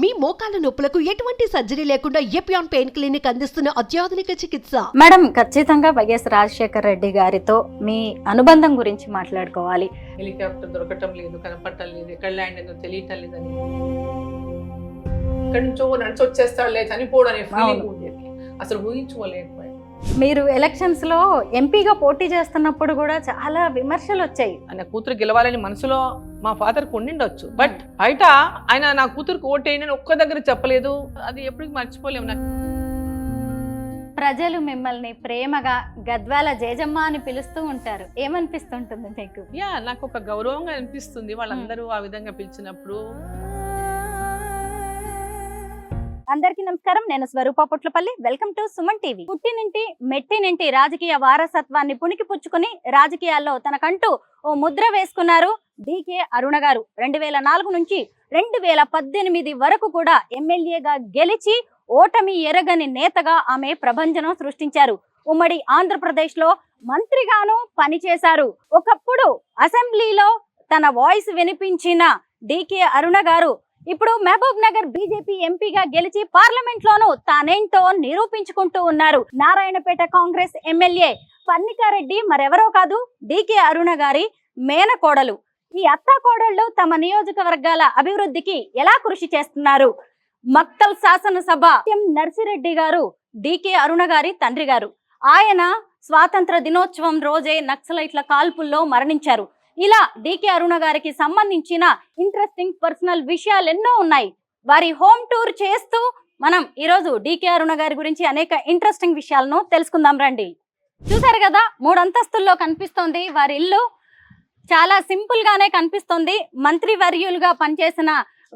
మీ మోకాల నొప్పులకు ఎటువంటి సర్జరీ లేకుండా ఎపియాన్ పెయిన్ క్లినిక్ అందిస్తున్న అత్యాధునిక చికిత్స. మేడం, ఖచ్చితంగా వైఎస్ రాజశేఖర రెడ్డి గారితో మీ అనుబంధం గురించి మాట్లాడుకోవాలి. హెలికాప్టర్ దొరకటం లేదు, కనపడటం లేదు, ఎక్కడ ల్యాండ్ అయిందో తెలియటం లేదని, ఇక్కడి నుంచో నడిచి వచ్చేస్తాడులే చనిపోవడం అనే ఫీలింగ్ ఉండేది. అసలు ఊహించుకోలేకపోయాను. మీరు ఎలక్షన్స్ లో ఎంపీగా పోటీ చేస్తున్నప్పుడు కూడా చాలా విమర్శలు వచ్చాయి. ఆయన కూతురు గెలవాలని మనసులో మా ఫాదర్కి ఉండిండొచ్చు, బట్ బయట ఆయన నా కూతురుకు ఓటేయని ఒక్క దగ్గర చెప్పలేదు. అది ఎప్పటికీ మర్చిపోలేము. నాకు ప్రజలు మిమ్మల్ని ప్రేమగా గద్వాల జేజమ్మ అని పిలుస్తూ ఉంటారు. ఏమనిపిస్తుంటుంది మీకు? నాకు ఒక గౌరవంగా అనిపిస్తుంది వాళ్ళందరూ ఆ విధంగా పిలిచినప్పుడు. అందరికీ నమస్కారం, నేను Swarupa Potlapalli. Welcome to Suman TV. పుట్టినింటి మెట్టినింటి రాజకీయ వారసత్వాన్ని పుణికిపుచ్చుకుని రాజకీయాల్లో తనకంటూ ఓ ముద్ర వేసుకున్నారు డికే అరుణ గారు. 2004 నుంచి 2018 వరకు కూడా ఎమ్మెల్యేగా గెలిచి ఓటమి ఎరగని నేతగా ఆమె ప్రభంజనం సృష్టించారు. ఉమ్మడి ఆంధ్రప్రదేశ్ లో మంత్రిగాను పనిచేశారు. ఒకప్పుడు అసెంబ్లీలో తన వాయిస్ వినిపించిన డికే అరుణ గారు ఇప్పుడు మహబూబ్ నగర్ బీజేపీ ఎంపీగా గెలిచి పార్లమెంట్ లోనూ తానేంటో నిరూపించుకుంటూ ఉన్నారు. నారాయణపేట కాంగ్రెస్ ఎమ్మెల్యే పన్నికారెడ్డి మరెవరో కాదు, డికే అరుణ గారి మేనకోడలు. ఈ అత్తా కోడళ్లు తమ నియోజకవర్గాల అభివృద్ధికి ఎలా కృషి చేస్తున్నారు? మక్తల్ శాసనసభ ఎం నర్సిరెడ్డి గారు డికే అరుణ గారి తండ్రి గారు. ఆయన స్వాతంత్ర దినోత్సవం రోజే నక్సలైట్ల కాల్పుల్లో మరణించారు. ఇలా డికే అరుణ గారికి సంబంధించిన ఇంట్రెస్టింగ్ పర్సనల్ విషయాలు ఎన్నో ఉన్నాయి. వారి హోమ్ టూర్ చేస్తూ మనం ఈరోజు డికే అరుణ గారి గురించి అనేక ఇంట్రెస్టింగ్ విషయాలను తెలుసుకుందాం రండి. చూసారు కదా, 3 అంతస్తుల్లో కనిపిస్తోంది వారి ఇల్లు. చాలా సింపుల్ గానే కనిపిస్తోంది. మంత్రి వర్యులుగా పనిచేసిన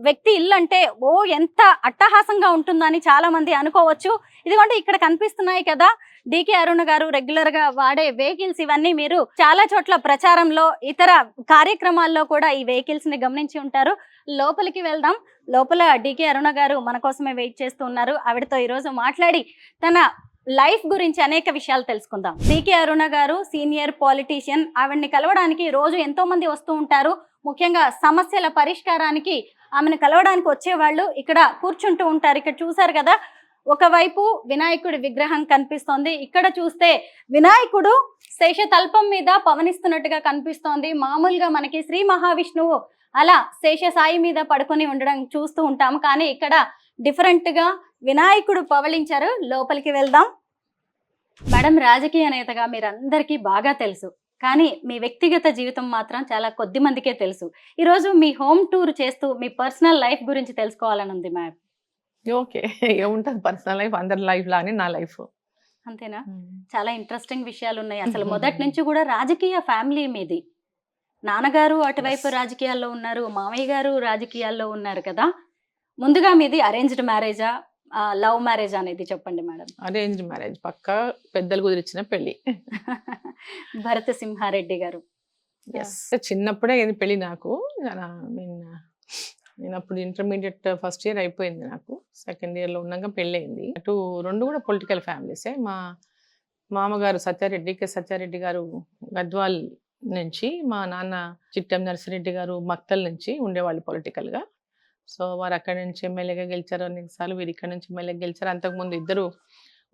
వ్యక్తి ఇల్లు అంటే ఎంత అట్టహాసంగా ఉంటుందని చాలా మంది అనుకోవచ్చు. ఇదిగోండి ఇక్కడ కనిపిస్తున్నాయి కదా డికే అరుణ గారు రెగ్యులర్ గా వాడే వెహికల్స్. ఇవన్నీ మీరు చాలా చోట్ల ప్రచారంలో ఇతర కార్యక్రమాల్లో కూడా ఈ వెహికల్స్ ని గమనించి ఉంటారు. లోపలికి వెళ్దాం. లోపల డికే అరుణ గారు మన కోసమే వెయిట్ చేస్తూ ఉన్నారు. ఆవిడతో ఈరోజు మాట్లాడి తన లైఫ్ గురించి అనేక విషయాలు తెలుసుకుందాం. డికే అరుణ గారు సీనియర్ పాలిటీషియన్. ఆవిడ్ని కలవడానికి రోజు ఎంతో మంది వస్తూ ఉంటారు. ముఖ్యంగా సమస్యల పరిష్కారానికి ఆమెను కలవడానికి వచ్చేవాళ్ళు ఇక్కడ కూర్చుంటూ ఉంటారు. ఇక్కడ చూసారు కదా, ఒకవైపు వినాయకుడి విగ్రహం కనిపిస్తోంది. ఇక్కడ చూస్తే వినాయకుడు శేషతల్పం మీద పవనిస్తున్నట్టుగా కనిపిస్తోంది. మామూలుగా మనకి శ్రీ మహావిష్ణువు అలా శేష సాయి మీద పడుకొని ఉండడం చూస్తూ ఉంటాము, కానీ ఇక్కడ డిఫరెంట్ గా వినాయకుడు పవళించారు. లోపలికి వెళ్దాం. మేడం, రాజకీయ నేతగా మీరందరికీ బాగా తెలుసు, కానీ మీ వ్యక్తిగత జీవితం మాత్రం చాలా కొద్ది మందికే తెలుసు. ఈరోజు మీ హోమ్ టూర్ చేస్తూ మీ పర్సనల్ లైఫ్ గురించి తెలుసుకోవాలని ఉంది మ్యామ్. ఓకే, ఏముంటుంది పర్సనల్ లైఫ్, అందరి లైఫ్ లానే నా లైఫ్. అంతేనా? చాలా ఇంట్రెస్టింగ్ విషయాలు ఉన్నాయి. అసలు మొదటి నుంచి కూడా రాజకీయ ఫ్యామిలీ మీది. నాన్నగారు అటువైపు రాజకీయాల్లో ఉన్నారు, మామయ్య గారు రాజకీయాల్లో ఉన్నారు కదా. ముందుగా మీది అరేంజ్డ్ మ్యారేజా, లవ్ మ్యారేజ్ అనేది చెప్పండి మేడం. అరేంజ్డ్ మ్యారేజ్, పక్కా పెద్దలు కుదిరిచిన పెళ్లి. భరత సింహారెడ్డి గారు. చిన్నప్పుడే అయింది పెళ్లి నాకు. నేను అప్పుడు ఇంటర్మీడియట్ ఫస్ట్ ఇయర్ అయిపోయింది. నాకు సెకండ్ ఇయర్లో ఉన్నాక పెళ్ళి అయింది. అటు రెండు కూడా పొలిటికల్ ఫ్యామిలీసే. మా మామగారు సత్యారెడ్డి గారు గద్వాల్ నుంచి, మా నాన్న చిట్టెం నర్సిరెడ్డి గారు మక్తల్ నుంచి ఉండేవాళ్ళు పొలిటికల్గా. సో వారు అక్కడి నుంచి ఎమ్మెల్యేగా గెలిచారు అనేకసార్లు, వీరు ఇక్కడ నుంచి ఎమ్మెల్యేగా గెలిచారు. అంతకుముందు ఇద్దరు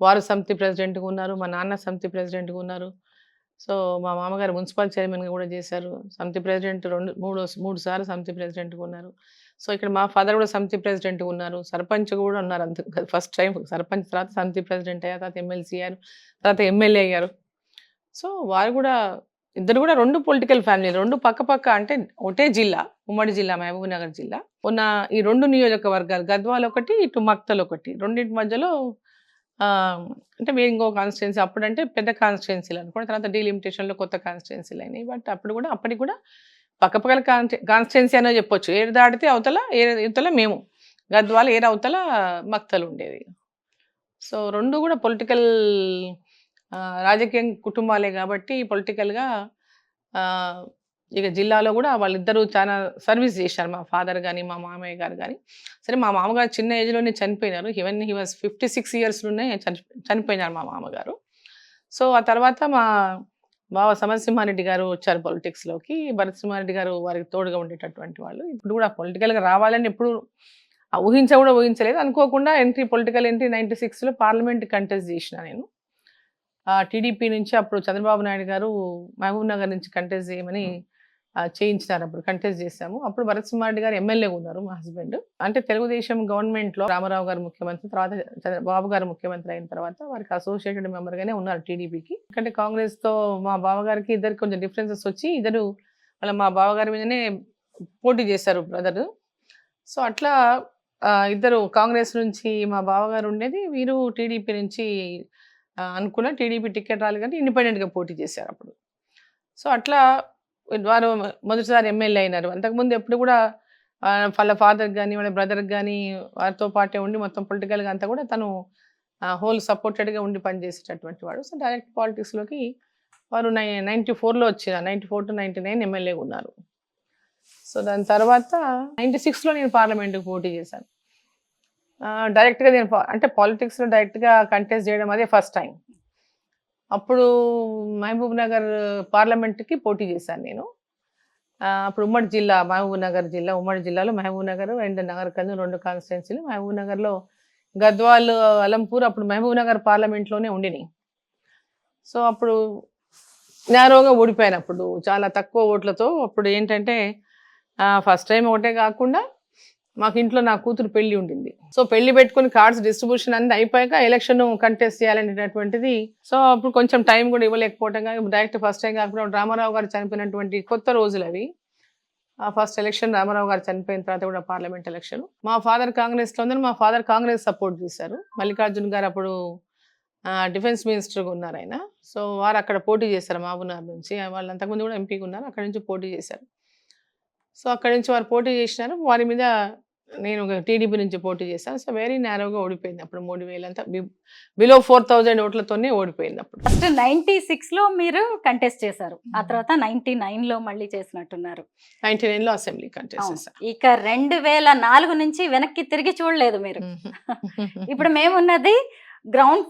వారు సమితి ప్రెసిడెంట్గా ఉన్నారు, మా నాన్న సమితి ప్రెసిడెంట్గా ఉన్నారు. సో మా మామగారు మున్సిపల్ చైర్మన్గా కూడా చేశారు. సమితి ప్రెసిడెంట్ మూడు సార్లు సమితి ప్రెసిడెంట్గా ఉన్నారు. సో ఇక్కడ మా ఫాదర్ కూడా సమితి ప్రెసిడెంట్గా ఉన్నారు, సర్పంచ్ కూడా ఉన్నారు. ఫస్ట్ టైం సర్పంచ్, తర్వాత సమితి ప్రెసిడెంట్ అయ్యారు, తర్వాత ఎమ్మెల్సీ అయ్యారు, తర్వాత ఎమ్మెల్యే అయ్యారు. సో వారు కూడా ఇద్దరు కూడా రెండు పొలిటికల్ ఫ్యామిలీ, రెండు పక్క అంటే ఒకటే జిల్లా, ఉమ్మడి జిల్లా మహబూబ్ నగర్ జిల్లా ఉన్న ఈ రెండు నియోజకవర్గాలు, గద్వాల్ ఒకటి, ఇటు మక్తల్ ఒకటి, రెండింటి మధ్యలో అంటే మీరు ఇంకో కాన్స్టిట్యున్సీ, అప్పుడంటే పెద్ద కాన్స్టిట్యున్సీలు అనుకోండి, తర్వాత డీలిమిటేషన్లో కొత్త కాన్స్టిట్యున్సీలు అయినాయి. బట్ అప్పటికి కూడా పక్కపక్కల కాన్స్టిట్యున్సీ అనే చెప్పొచ్చు. ఏరు దాటితే అవతల మేము, గద్వాల్ ఏరు అవతల మక్తల్ ఉండేది. సో రెండు కూడా పొలిటికల్ రాజకీయ కుటుంబాలే కాబట్టి పొలిటికల్గా ఇక జిల్లాలో కూడా వాళ్ళిద్దరూ చాలా సర్వీస్ చేశారు, మా ఫాదర్ కానీ మా మామయ్య గారు కానీ. సరే, మా మామగారు చిన్న ఏజ్లోనే చనిపోయినారు. ఈవెన్ హీ వాజ్ 56 ఇయర్స్లోనే చనిపోయినారు మా మామగారు. సో ఆ తర్వాత మా బావ సమరసింహారెడ్డి గారు వచ్చారు పొలిటిక్స్లోకి. భరత్ సింహారెడ్డి గారు వారికి తోడుగా ఉండేటటువంటి వాళ్ళు. ఇప్పుడు కూడా పొలిటికల్గా రావాలని ఎప్పుడు కూడా ఊహించలేదు. అనుకోకుండా పొలిటికల్ ఎంట్రీ 96లో పార్లమెంట్ కంటెస్ట్ చేసిన నేను. టీడీపీ నుంచి అప్పుడు చంద్రబాబు నాయుడు గారు మహబూబ్ నగర్ నుంచి కంటెస్ట్ చేయమని చేయించినారు. అప్పుడు కంటెస్ట్ చేశాము. అప్పుడు భరత్ సింహారెడ్డి గారు ఎమ్మెల్యేగా ఉన్నారు, మా హస్బెండ్. అంటే తెలుగుదేశం గవర్నమెంట్లో రామారావు గారు ముఖ్యమంత్రి, తర్వాత బాబు గారు ముఖ్యమంత్రి అయిన తర్వాత వారికి అసోసియేటెడ్ మెంబర్గానే ఉన్నారు టీడీపీకి. ఎందుకంటే కాంగ్రెస్తో మా బావగారికి ఇద్దరికి కొంచెం డిఫరెన్సెస్ వచ్చి ఇద్దరు మా బావగారి మీదనే పోటీ చేశారు బ్రదర్. సో అట్లా ఇద్దరు కాంగ్రెస్ నుంచి మా బావగారు ఉండేది, వీరు టీడీపీ నుంచి అనుకున్న టీడీపీ టికెట్ రాలేదు కానీ ఇండిపెండెంట్గా పోటీ చేశారు అప్పుడు. సో అట్లా వారు మొదటిసారి ఎమ్మెల్యే అయినారు. అంతకుముందు ఎప్పుడు కూడా వాళ్ళ ఫాదర్కి కానీ వాళ్ళ బ్రదర్కి కానీ వారితో పాటే ఉండి మొత్తం పొలిటికల్గా అంతా కూడా తను హోల్ సపోర్టెడ్గా ఉండి పనిచేసేటటువంటి వాడు. సో డైరెక్ట్ పాలిటిక్స్లోకి వారు 94లో వచ్చిన 94 to 99 ఎమ్మెల్యేగా ఉన్నారు. సో దాని తర్వాత 96లో నేను పార్లమెంట్కి పోటీ చేశాను. డైరెక్ట్గా నేను అంటే పాలిటిక్స్లో డైరెక్ట్గా కంటెస్ట్ చేయడం అదే ఫస్ట్ టైం. అప్పుడు మహబూబ్ నగర్ పార్లమెంట్కి పోటీ చేశాను నేను. అప్పుడు ఉమ్మడి జిల్లా మహబూబ్ నగర్ జిల్లా, ఉమ్మడి జిల్లాలో మహబూబ్ నగర్ అండ్ నగర్ కన్ను 2 కాన్స్టిట్యున్సీలు. మహబూబ్ నగర్లో గద్వాల్, అలంపూర్ అప్పుడు మహబూబ్ నగర్ పార్లమెంట్లోనే ఉండినాయి. సో అప్పుడు నేరోగా ఓడిపోయాను. అప్పుడు చాలా తక్కువ ఓట్లతో. అప్పుడు ఏంటంటే ఫస్ట్ టైం ఒకటే కాకుండా మాకు ఇంట్లో నా కూతురు పెళ్లి ఉండింది. సో పెళ్లి పెట్టుకుని కార్డ్స్ డిస్ట్రిబ్యూషన్ అన్ని అయిపోయాక ఎలక్షన్ కంటెస్ట్ చేయాలనేటటువంటిది. సో అప్పుడు కొంచెం టైం కూడా ఇవ్వలేకపోవటం, కానీ డైరెక్ట్ ఫస్ట్ టైం కాకుండా రామారావు గారు చనిపోయినటువంటి కొత్త రోజులు అవి. ఫస్ట్ ఎలక్షన్ రామారావు గారు చనిపోయిన తర్వాత కూడా పార్లమెంట్ ఎలక్షన్. మా ఫాదర్ కాంగ్రెస్లో ఉందని మా ఫాదర్ కాంగ్రెస్ సపోర్ట్ చేశారు. మల్లికార్జున్ గారు అప్పుడు డిఫెన్స్ మినిస్టర్గా ఉన్నారు ఆయన. సో వారు అక్కడ పోటీ చేశారు మహబూబ్నగర్ నుంచి. వాళ్ళు అంతకుముందు కూడా ఎంపీగా ఉన్నారు, అక్కడ నుంచి పోటీ చేశారు. సో అక్కడి నుంచి వారు పోటీ చేసినారు. వారి మీద నేను టీడీపీ నుంచి పోటీ చేశాను. సో వెరీ నేరోగా ఓడిపోయింది. అప్పుడు 3000 అంతా బిలో 4000 ఓట్లతోనే ఓడిపోయింది. అప్పుడు ఫస్ట్ 96లో మీరు కంటెస్ట్ చేశారు, ఆ తర్వాత 99లో మళ్ళీ చేసినట్టున్నారు. 99లో అసెంబ్లీ కంటెస్ట్ చేశాను. ఇక 2004 నుంచి వెనక్కి తిరిగి చూడలేదు మీరు. ఇప్పుడు మేమున్నది గ్రౌండ్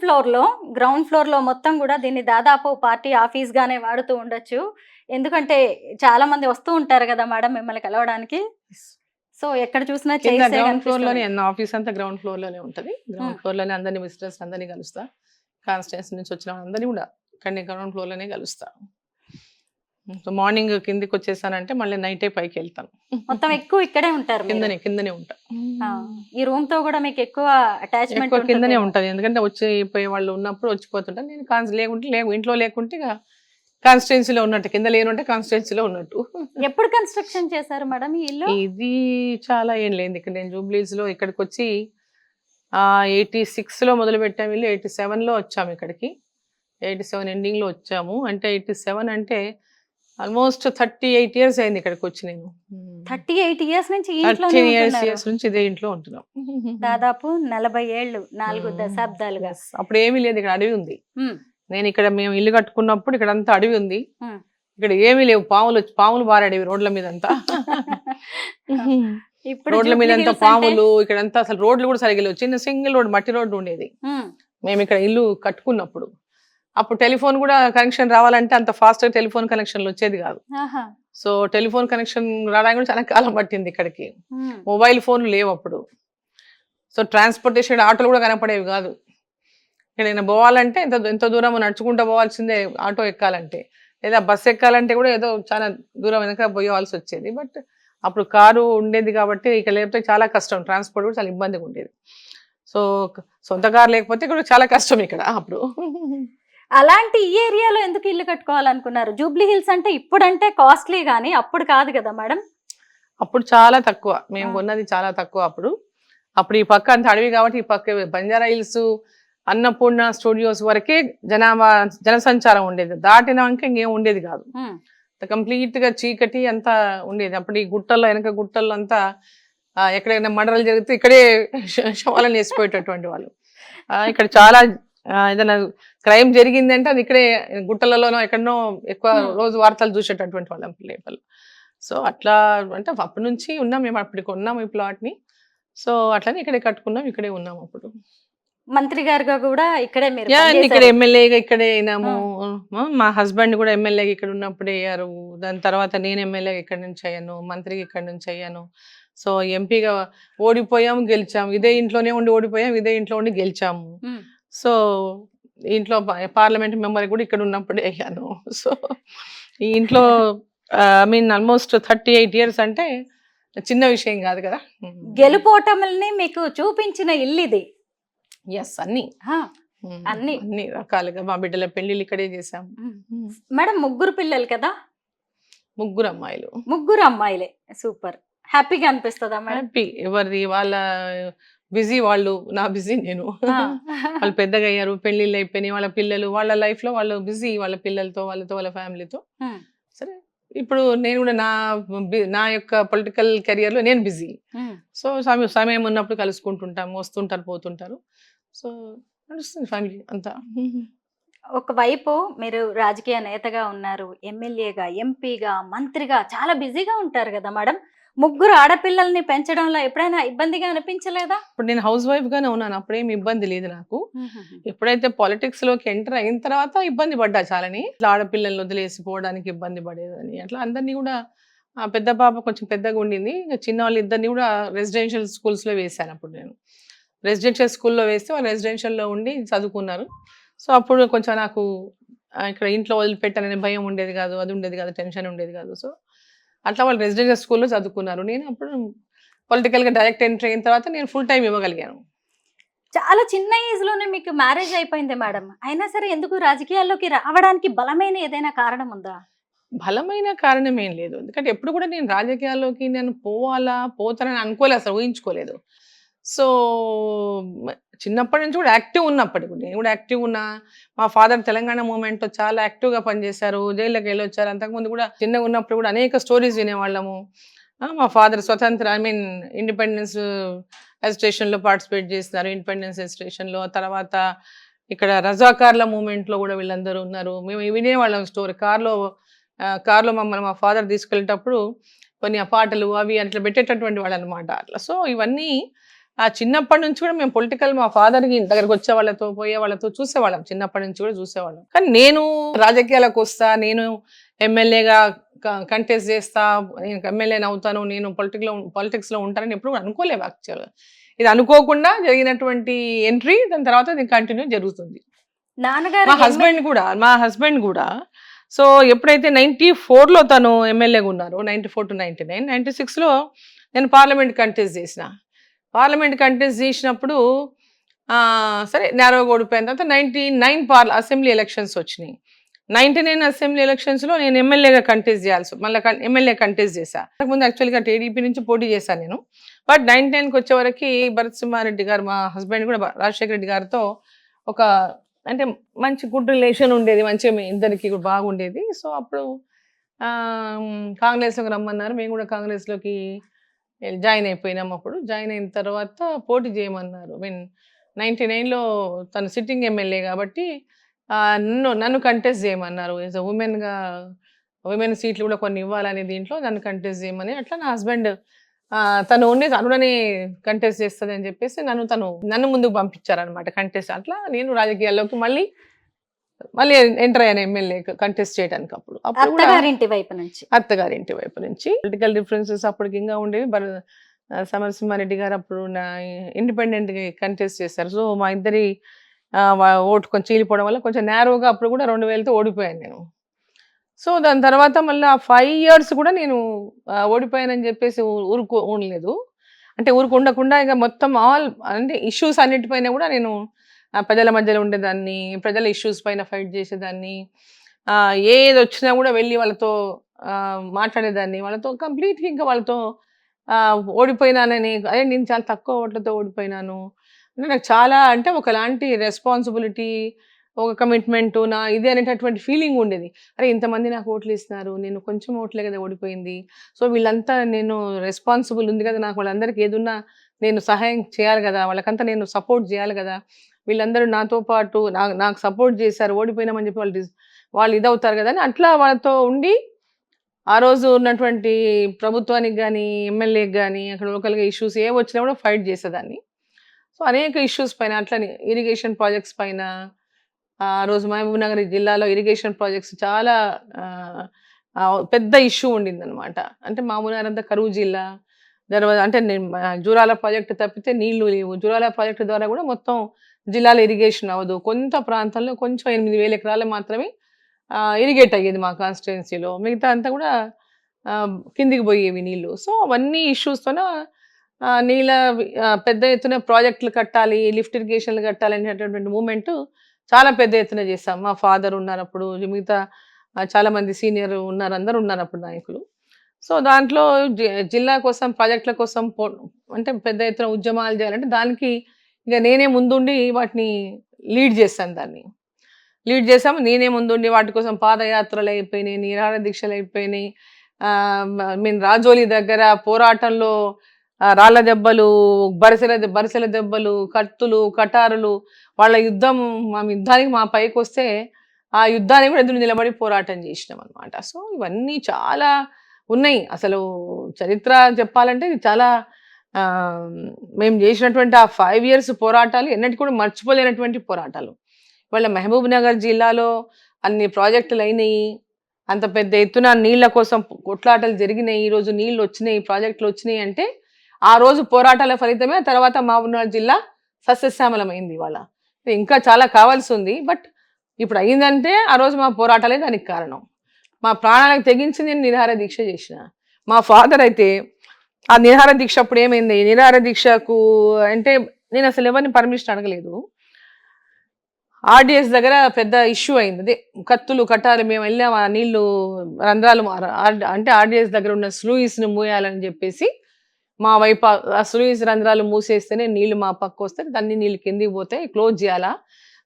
ఫ్లోర్ లో మొత్తం కూడా దీన్ని దాదాపు పార్టీ ఆఫీస్ గానే వాడుతూ ఉండొచ్చు. ఎందుకంటే చాలా మంది వస్తూ ఉంటారు కదా మేడం మిమ్మల్ని కలవడానికి. సో ఎక్కడ చూసినా గ్రౌండ్ ఫ్లోర్ లోనే, ఆఫీస్ అంతా గ్రౌండ్ ఫ్లోర్ లోనే ఉంటది. గ్రౌండ్ ఫ్లోర్ లోనే అందరినీ విజిటర్స్ అందరినీ కలుస్తా. కాన్స్టిట్యున్సీ నుంచి వచ్చిన అందరినీ కూడా ఇక్కడనే గ్రౌండ్ ఫ్లోర్ లోనే కలుస్తా. సో మార్నింగ్ కిందికి వచ్చేసానంటే మళ్ళీ నైటే పైకి వెళ్తాను. మొత్తం ఎక్కువ ఇక్కడే ఉంటారు, కిందనే ఉంటా. ఈ రూమ్ తో కూడా మీకు ఎక్కువ అటాచ్మెంట్ కిందనే ఉంటది. ఎందుకంటే వచ్చిపోయే వాళ్ళు ఉన్నప్పుడు వచ్చిపోతుంటారు. నేను లేకుంటే ఇంట్లో లేకుంటే కాన్స్టిట్యున్సీలో ఉన్నట్టు, కింద లేనుంటే కాన్స్టిట్యున్సీలో ఉన్నట్టు. ఎప్పుడు కన్స్ట్రక్షన్ చేశారు మేడం ఈ ఇల్లు? ఇది చాలా ఏం లేదు. ఇక్కడ నేను జూబ్లీస్ లో ఇక్కడికి వచ్చి 86లో మొదలు పెట్టాము ఇల్లు. 87లో వచ్చాము ఇక్కడికి. 87 ఎండింగ్ లో వచ్చాము. అంటే 87 అంటే ఆల్మోస్ట్ 38 years అయింది ఇక్కడికి వచ్చి. నేను 38 years నుంచి 13 years నుంచి ఇదే ఇంట్లో ఉంటున్నాం. దాదాపు 40 ఏళ్ళు, 4 దశాబ్దాలుగా. అప్పుడు ఏమీ లేదు, ఇక్కడ అడవి ఉంది. నేను ఇక్కడ మేము ఇల్లు కట్టుకున్నప్పుడు ఇక్కడ అంతా అడవి ఉంది. ఇక్కడ ఏమీ లేవు, పాములు బారాడేవి రోడ్ల మీద అంతా. రోడ్ల మీద అంతా పాములు. ఇక్కడంతా అసలు రోడ్లు కూడా సరిగ్గా లేవు. చిన్న సింగిల్ రోడ్, మట్టి రోడ్డు ఉండేది మేము ఇక్కడ ఇల్లు కట్టుకున్నప్పుడు. అప్పుడు టెలిఫోన్ కూడా కనెక్షన్ రావాలంటే అంత ఫాస్ట్ గా టెలిఫోన్ కనెక్షన్లు వచ్చేది కాదు. సో టెలిఫోన్ కనెక్షన్ రావడానికి కూడా చాలా కాలం పట్టింది ఇక్కడికి. మొబైల్ ఫోన్లు లేవు అప్పుడు. సో ట్రాన్స్పోర్టేషన్ ఆటోలు కూడా కనపడేవి కాదు. ఎక్కడైనా పోవాలంటే ఎంత దూరం నడుచుకుంటూ పోవాల్సిందే ఆటో ఎక్కాలంటే, లేదా బస్సు ఎక్కాలంటే కూడా ఏదో చాలా దూరం వెనక పోయేవాల్సి వచ్చేది. బట్ అప్పుడు కారు ఉండేది కాబట్టి ఇక లేకపోతే చాలా కష్టం, ట్రాన్స్పోర్ట్ కూడా చాలా ఇబ్బందిగా ఉండేది. సో సొంత కారు లేకపోతే కూడా చాలా కష్టం ఇక్కడ అప్పుడు. అలాంటి ఈ ఏరియాలో ఎందుకు ఇల్లు కట్టుకోవాలనుకున్నారు? జూబ్లీ హిల్స్ అంటే ఇప్పుడంటే కాస్ట్లీ గానీ అప్పుడు కాదు కదా మేడం? అప్పుడు చాలా తక్కువ, మేము కొన్నది చాలా తక్కువ. అప్పుడు ఈ పక్క అంత అడవి కాబట్టి ఈ పక్క బంజారా హిల్స్, అన్నపూర్ణ స్టూడియోస్ వరకే జనసంచారం ఉండేది. దాటినాక ఇంకేం ఉండేది కాదు. కంప్లీట్ గా చీకటి అంతా ఉండేది. అప్పుడు ఈ గుట్టల్లో, వెనక గుట్టల్లో అంతా ఎక్కడైనా మర్డర్లు జరిగితే ఇక్కడే శవాలను వేసిపోయేటటువంటి వాళ్ళు. ఇక్కడ చాలా ఏదైనా క్రైమ్ జరిగిందంటే అది ఇక్కడే గుట్టలలోనో ఎక్కడనో ఎక్కువ రోజు వార్తలు చూసేటటువంటి వాళ్ళం లేపల్. సో అట్లా అంటే అప్పటి నుంచి ఉన్నాం మేము, అప్పటికి ఉన్నాము ఈ ప్లాట్ ని. సో అట్లనే ఇక్కడే కట్టుకున్నాం, ఇక్కడే ఉన్నాము. అప్పుడు మంత్రి గారుగా కూడా ఇక్కడే మీరు ఇక్కడ ఎమ్మెల్యేగా ఇక్కడే అయినాము. మా హస్బెండ్ కూడా ఎమ్మెల్యేగా ఇక్కడ ఉన్నప్పుడే అయ్యారు. దాని తర్వాత నేను ఎమ్మెల్యేగా ఇక్కడ నుంచి అయ్యాను, మంత్రికి ఇక్కడ నుంచి అయ్యాను. సో ఎంపీగా ఓడిపోయాము, గెలిచాము. ఇదే ఇంట్లోనే ఉండి ఓడిపోయాం, ఇదే ఇంట్లో ఉండి గెలిచాము. సో ఇంట్లో పార్లమెంట్ మెంబర్ కూడా ఇక్కడ ఉన్నప్పుడే అయ్యాను. సో ఈ ఇంట్లో ఐ మీన్ ఆల్మోస్ట్ 38 years అంటే చిన్న విషయం కాదు కదా. గెలుపోటముల్ని మీకు చూపించిన ఇల్లు ఇది. ఎస్, అన్ని అన్ని. అన్ని రకాలుగా మా బిడ్డల పెళ్లిళ్ళు ఇక్కడే చేసాం. మేడం ముగ్గురు పిల్లలు కదా? ముగ్గురు అమ్మాయిలు. ముగ్గురు అమ్మాయిలే, సూపర్. హ్యాపీగా అనిపిస్తుందా మేడం? హ్యాపీ. ఎవరిది వాళ్ళ బిజీ, వాళ్ళు నా బిజీ నేను. వాళ్ళు పెద్దగా అయ్యారు, పెళ్లిళ్ళు అయిపోయినాయి, వాళ్ళ పిల్లలు, వాళ్ళ లైఫ్ లో వాళ్ళు బిజీ, వాళ్ళ పిల్లలతో, వాళ్ళ ఫ్యామిలీతో. సరే, ఇప్పుడు నేను కూడా నా యొక్క పొలిటికల్ కెరియర్ లో నేను బిజీ. సో సమయం ఉన్నప్పుడు కలుసుకుంటుంటాము, వస్తుంటారు, పోతుంటారు. సో నడుస్తుంది ఫ్యామిలీ అంతా. ఒకవైపు మీరు రాజకీయ నేతగా ఉన్నారు, ఎమ్మెల్యేగా, ఎంపీగా, మంత్రిగా చాలా బిజీగా ఉంటారు కదా మేడం. ముగ్గురు ఆడపిల్లల్ని పెంచడంలో ఎప్పుడైనా ఇబ్బందిగా అనిపించలేదా? ఇప్పుడు నేను హౌస్ వైఫ్ గానే ఉన్నాను, అప్పుడేం ఇబ్బంది లేదు నాకు. ఎప్పుడైతే పాలిటిక్స్ లోకి ఎంటర్ అయిన తర్వాత ఇబ్బంది పడ్డా చాలని. ఇట్లా ఆడపిల్లల్ని వదిలేసిపోవడానికి ఇబ్బంది పడేదని అట్లా అందరినీ కూడా. ఆ పెద్ద పాప కొంచెం పెద్దగా ఉండింది, చిన్న వాళ్ళు ఇద్దరిని కూడా రెసిడెన్షియల్ స్కూల్స్ లో వేసాను. అప్పుడు నేను రెసిడెన్షియల్ స్కూల్లో వేస్తే వాళ్ళు రెసిడెన్షియల్లో ఉండి చదువుకున్నారు. సో అప్పుడు కొంచెం నాకు ఇక్కడ ఇంట్లో వదిలిపెట్టాలనే భయం ఉండేది కాదు, అది ఉండేది కాదు, టెన్షన్ ఉండేది కాదు. సో అట్లా వాళ్ళు రెసిడెన్షియల్ స్కూల్లో చదువుకున్నారు. నేను అప్పుడు పొలిటికల్గా డైరెక్ట్ ఎంట్రీ అయిన తర్వాత నేను ఫుల్ టైం ఇవ్వగలిగాను. చాలా చిన్న ఏజ్ లోనే మీకు మ్యారేజ్ అయిపోయింది మేడం. అయినా సరే ఎందుకు రాజకీయాల్లోకి రావడానికి బలమైన ఏదైనా కారణం ఉందా? బలమైన కారణం ఏం లేదు, ఎందుకంటే ఎప్పుడు కూడా నేను రాజకీయాల్లోకి నేను పోతానని అనుకోలేదు, అసలు ఊహించుకోలేదు. సో చిన్నప్పటి నుంచి కూడా యాక్టివ్ ఉన్నప్పటికి నేను కూడా యాక్టివ్ ఉన్నా. మా ఫాదర్ తెలంగాణ మూమెంట్లో చాలా యాక్టివ్గా పనిచేశారు, జైల్లోకి వెళ్ళొచ్చారు. అంతకుముందు కూడా చిన్నగా ఉన్నప్పుడు కూడా అనేక స్టోరీస్ వినేవాళ్ళము. మా ఫాదర్ స్వతంత్ర ఇండిపెండెన్స్ అజిటేషన్లో పార్టిసిపేట్ చేస్తున్నారు, ఇండిపెండెన్స్ అజిటేషన్లో. తర్వాత ఇక్కడ రజాకార్ల మూమెంట్లో కూడా వీళ్ళందరూ ఉన్నారు. మేము వినేవాళ్ళం స్టోరీ. కార్లో మమ్మల్ని మా ఫాదర్ తీసుకెళ్ళేటప్పుడు కొన్ని ఆ పాటలు అవి అట్లా పెట్టేటటువంటి వాళ్ళు అనమాట. అట్లా సో ఇవన్నీ ఆ చిన్నప్పటి నుంచి కూడా మేము పొలిటికల్, మా ఫాదర్కి దగ్గరకు వచ్చే వాళ్ళతో, పోయే వాళ్ళతో చూసేవాళ్ళం. చిన్నప్పటి నుంచి కూడా చూసేవాళ్ళం. కానీ నేను రాజకీయాలకు వస్తా, నేను ఎమ్మెల్యేగా కంటెస్ట్ చేస్తా, నేను ఎమ్మెల్యేని అవుతాను, నేను పొలిటిక్స్లో ఉంటానని ఎప్పుడు కూడా అనుకోలేవు యాక్చువల్గా. ఇది అనుకోకుండా జరిగినటువంటి ఎంట్రీ, దాని తర్వాత ఇది కంటిన్యూ జరుగుతుంది. నాన్నగారు మా హస్బెండ్ కూడా సో ఎప్పుడైతే 94లో తను ఎమ్మెల్యేగా ఉన్నారు, 94 to 99, 96లో నేను పార్లమెంట్ కంటెస్ట్ చేసినప్పుడు సరే నేరోగా ఓడిపోయిన తర్వాత 99 అసెంబ్లీ ఎలక్షన్స్ వచ్చినాయి. 99 అసెంబ్లీ ఎలక్షన్స్లో నేను ఎమ్మెల్యేగా కంటెస్ట్ చేయాల్సి, మళ్ళీ ఎమ్మెల్యే కంటెస్ట్ చేశాను. అంతకుముందు యాక్చువల్గా టీడీపీ నుంచి పోటీ చేశాను నేను. బట్ 99కి వచ్చేవరకు భరత్ సింహారెడ్డి గారు, మా హస్బెండ్ కూడా రాజశేఖర రెడ్డి గారితో ఒక అంటే మంచి గుడ్ రిలేషన్ ఉండేది, మంచిగా ఇద్దరికి బాగుండేది. సో అప్పుడు కాంగ్రెస్లోకి రమ్మన్నారు, మేము కూడా కాంగ్రెస్లోకి జాయిన్ అయిపోయినాం. అప్పుడు జాయిన్ అయిన తర్వాత పోటీ చేయమన్నారు. 99లో తను సిట్టింగ్ ఎమ్మెల్యే కాబట్టి నన్ను కంటెస్ట్ చేయమన్నారు. యాజ్ అ ఉమెన్ సీట్లు కూడా కొన్ని ఇవ్వాలనే దీంట్లో నన్ను కంటెస్ట్ చేయమని. అట్లా నా హస్బెండ్ తను ఉండేది అనుడనే కంటెస్ట్ చేస్తుంది అని చెప్పేసి నన్ను ముందుకు పంపించారనమాట కంటెస్ట్. అట్లా నేను రాజకీయాల్లోకి మళ్ళీ ఎంటర్ అయ్యాను ఎమ్మెల్యే కంటెస్ట్ చేయడానికి. అప్పుడు అత్తగారింటి వైపు నుంచి పొలిటికల్ డిఫరెన్సెస్ అప్పటికి ఇంకా ఉండేవి. సమరసింహారెడ్డి గారు అప్పుడు ఇండిపెండెంట్ కంటెస్ట్ చేశారు. సో మా ఇద్దరి ఓటు కొంచెం చీలిపోవడం వల్ల కొంచెం నేరోగా అప్పుడు కూడా 2000తో ఓడిపోయాను నేను. సో దాని తర్వాత మళ్ళీ 5 years కూడా నేను ఓడిపోయానని చెప్పేసి ఉండలేదు. అంటే ఉండకుండా ఇక మొత్తం అంటే ఇష్యూస్ అన్నిటిపైన కూడా నేను ప్రజల మధ్యలో ఉండేదాన్ని, ప్రజల ఇష్యూస్ పైన ఫైట్ చేసేదాన్ని. ఏది వచ్చినా కూడా వెళ్ళి వాళ్ళతో మాట్లాడేదాన్ని, వాళ్ళతో కంప్లీట్గా ఇంకా వాళ్ళతో ఓడిపోయినానని, అదే నేను చాలా తక్కువ ఓట్లతో ఓడిపోయినాను అంటే నాకు చాలా అంటే ఒకలాంటి రెస్పాన్సిబిలిటీ, ఒక కమిట్మెంట్ నా ఇది అనేటటువంటి ఫీలింగ్ ఉండేది. అరే ఇంతమంది నాకు ఓట్లు ఇస్తున్నారు, నేను కొంచెం ఓట్లే కదా ఓడిపోయింది. సో వీళ్ళంతా నేను రెస్పాన్సిబుల్ ఉంది కదా, నాకు వాళ్ళందరికీ ఏదున్నా నేను సహాయం చేయాలి కదా, వాళ్ళకంతా నేను సపోర్ట్ చేయాలి కదా. వీళ్ళందరూ నాతో పాటు నాకు సపోర్ట్ చేశారు, ఓడిపోయినామని చెప్పి వాళ్ళు ఇదవుతారు కదా అని అట్లా వాళ్ళతో ఉండి ఆ రోజు ఉన్నటువంటి ప్రభుత్వానికి కానీ, ఎమ్మెల్యేకి కానీ, అక్కడ లోకల్గా ఇష్యూస్ ఏ వచ్చినా కూడా ఫైట్ చేసేదాన్ని. సో అనేక ఇష్యూస్ పైన అట్లనే ఇరిగేషన్ ప్రాజెక్ట్స్ పైన, ఆ రోజు మహబూబ్ నగర్ జిల్లాలో ఇరిగేషన్ ప్రాజెక్ట్స్ చాలా పెద్ద ఇష్యూ ఉండిందనమాట. అంటే మహబూబ్ నగర్ అంతా కరువు జిల్లా, అంటే జూరాల ప్రాజెక్టు తప్పితే నీళ్లు లేవు. జూరాల ప్రాజెక్టు ద్వారా కూడా మొత్తం జిల్లాలో ఇరిగేషన్ అవ్వదు. కొంత ప్రాంతంలో కొంచెం 8,000 ఎకరాలు మాత్రమే ఇరిగేట్ అయ్యేది మా కాన్స్టిట్యుయెన్సీలో. మిగతా అంతా కూడా కిందికి పోయేవి నీళ్లు. సో అవన్నీ ఇష్యూస్తోన పెద్ద ఎత్తున ప్రాజెక్టులు కట్టాలి, లిఫ్ట్ ఇరిగేషన్లు కట్టాలి అనేటటువంటి మూవ్‌మెంట్ చాలా పెద్ద ఎత్తున చేశాం. మా ఫాదర్ ఉన్నారప్పుడు, మిగతా చాలా మంది సీనియర్ ఉన్నారు. అందరూ ఉన్నారప్పుడు నాయకులు. సో దాంట్లో జిల్లా కోసం, ప్రాజెక్టుల కోసం అంటే పెద్ద ఎత్తున ఉద్యమాలు చేయాలంటే దానికి ఇక నేనే ముందుండి వాటిని లీడ్ చేశాను దాన్ని. లీడ్ చేసాము. నేనే ముందుండి వాటి కోసం పాదయాత్రలు అయిపోయినాయి, నిరాహార దీక్షలు అయిపోయినాయి. మీన్ రాజోలి దగ్గర పోరాటంలో రాళ్ళ దెబ్బలు, బరిసెల దెబ్బలు, కత్తులు, కటారులు, వాళ్ళ యుద్ధానికి మా పైకొస్తే ఆ యుద్ధానికి కూడా ఎదురు నిలబడి పోరాటం చేసినాం అనమాట. సో ఇవన్నీ చాలా ఉన్నాయి. అసలు చరిత్ర చెప్పాలంటే ఇది చాలా మేము చేసినటువంటి ఆ 5 years పోరాటాలు ఎన్నటికి కూడా మర్చిపోలేనటువంటి పోరాటాలు. ఇవాళ మహబూబ్ నగర్ జిల్లాలో అన్ని ప్రాజెక్టులు అయినాయి. అంత పెద్ద ఎత్తున నీళ్ల కోసం కొట్లాటలు జరిగినాయి. ఈరోజు నీళ్ళు వచ్చినాయి, ప్రాజెక్టులు వచ్చినాయి అంటే ఆ రోజు పోరాటాల ఫలితమే తర్వాత మహబూబ్‌నగర్ జిల్లా సస్యశ్యామలమైంది ఇవాళ. ఇంకా చాలా కావాల్సి ఉంది. బట్ ఇప్పుడు అయిందంటే ఆ రోజు మా పోరాటాలే దానికి కారణం. మా ప్రాణాలకు తెగించి నేను నిరాహార దీక్ష చేసిన. మా ఫాదర్ అయితే ఆ నిరాహార దీక్ష అప్పుడు ఏమైంది, నిరాహార దీక్షకు అంటే నేను అసలు ఎవరిని పర్మిషన్ అడగలేదు. ఆర్డీఎస్ దగ్గర పెద్ద ఇష్యూ అయింది. అదే కత్తులు కట్టాలి, మేము వెళ్ళాం ఆ నీళ్లు రంధ్రాలు అంటే ఆర్డీఎస్ దగ్గర ఉన్న స్లూయిస్ని మూయాలని చెప్పేసి మా వైపు ఆ స్లూయిస్ రంధ్రాలు మూసేస్తేనే నీళ్లు మా పక్క వస్తే దాన్ని నీళ్ళు కిందికి పోతే క్లోజ్ చేయాలా.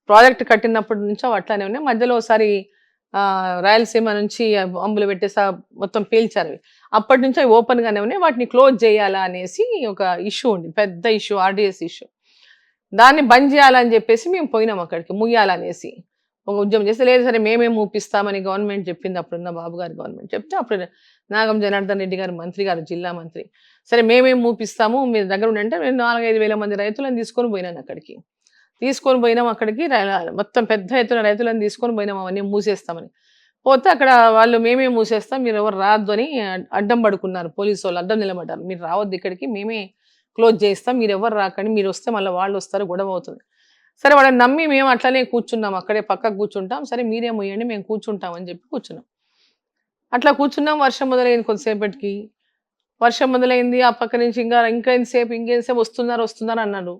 ప్రాజెక్ట్ కట్టినప్పటి నుంచో అట్లానే ఉన్నాయి. మధ్యలో ఒకసారి రాయలసీమ నుంచి బాంబులు పెట్టేసి మొత్తం పేల్చారు. అప్పటి నుంచి అవి ఓపెన్గానే ఉన్నాయి, వాటిని క్లోజ్ చేయాలా అనేసి ఒక ఇష్యూ ఉంది, పెద్ద ఇష్యూ, ఆర్డీఎస్ ఇష్యూ. దాన్ని బంద్ చేయాలని చెప్పేసి మేము పోయినాం అక్కడికి, ముయ్యాలనేసి ఒక ఉద్యమం చేస్తే, లేదు సరే మేమే మూపిస్తామని గవర్నమెంట్ చెప్పింది. అప్పుడున్న బాబు గారి గవర్నమెంట్ చెప్తే అప్పుడు నాగం జనార్దన్ రెడ్డి గారు మంత్రి గారు, జిల్లా మంత్రి, సరే మేమేం మూపిస్తాము మీ దగ్గర ఉండంటే నేను 4-5 వేల మంది రైతులను తీసుకొని పోయినాను అక్కడికి. తీసుకొని పోయినాం అక్కడికి, మొత్తం పెద్ద ఎత్తున రైతులను తీసుకొని పోయినాం అవన్నీ మూసేస్తామని. పోతే అక్కడ వాళ్ళు మేమే మూసేస్తాం, మీరు ఎవరు రావద్దు అని అడ్డం పడుకున్నారు. పోలీసు వాళ్ళు అడ్డం నిలబడ్డారు, మీరు రావద్దు ఇక్కడికి, మేమే క్లోజ్ చేస్తాం, మీరు ఎవరు రాకండి, మీరు వస్తే మళ్ళీ వాళ్ళు వస్తారు, గొడవ అవుతుంది. సరే వాళ్ళని నమ్మి మేము అట్లనే కూర్చున్నాం, అక్కడే పక్కకు కూర్చుంటాం, సరే మీరే మొయ్యండి మేము కూర్చుంటాం అని చెప్పి కూర్చున్నాం. అట్లా కూర్చున్నాం. వర్షం మొదలైంది. కొద్దిసేపటికి వర్షం మొదలైంది. ఆ పక్క నుంచి ఇంకేంసేపు వస్తున్నారు అన్నారు.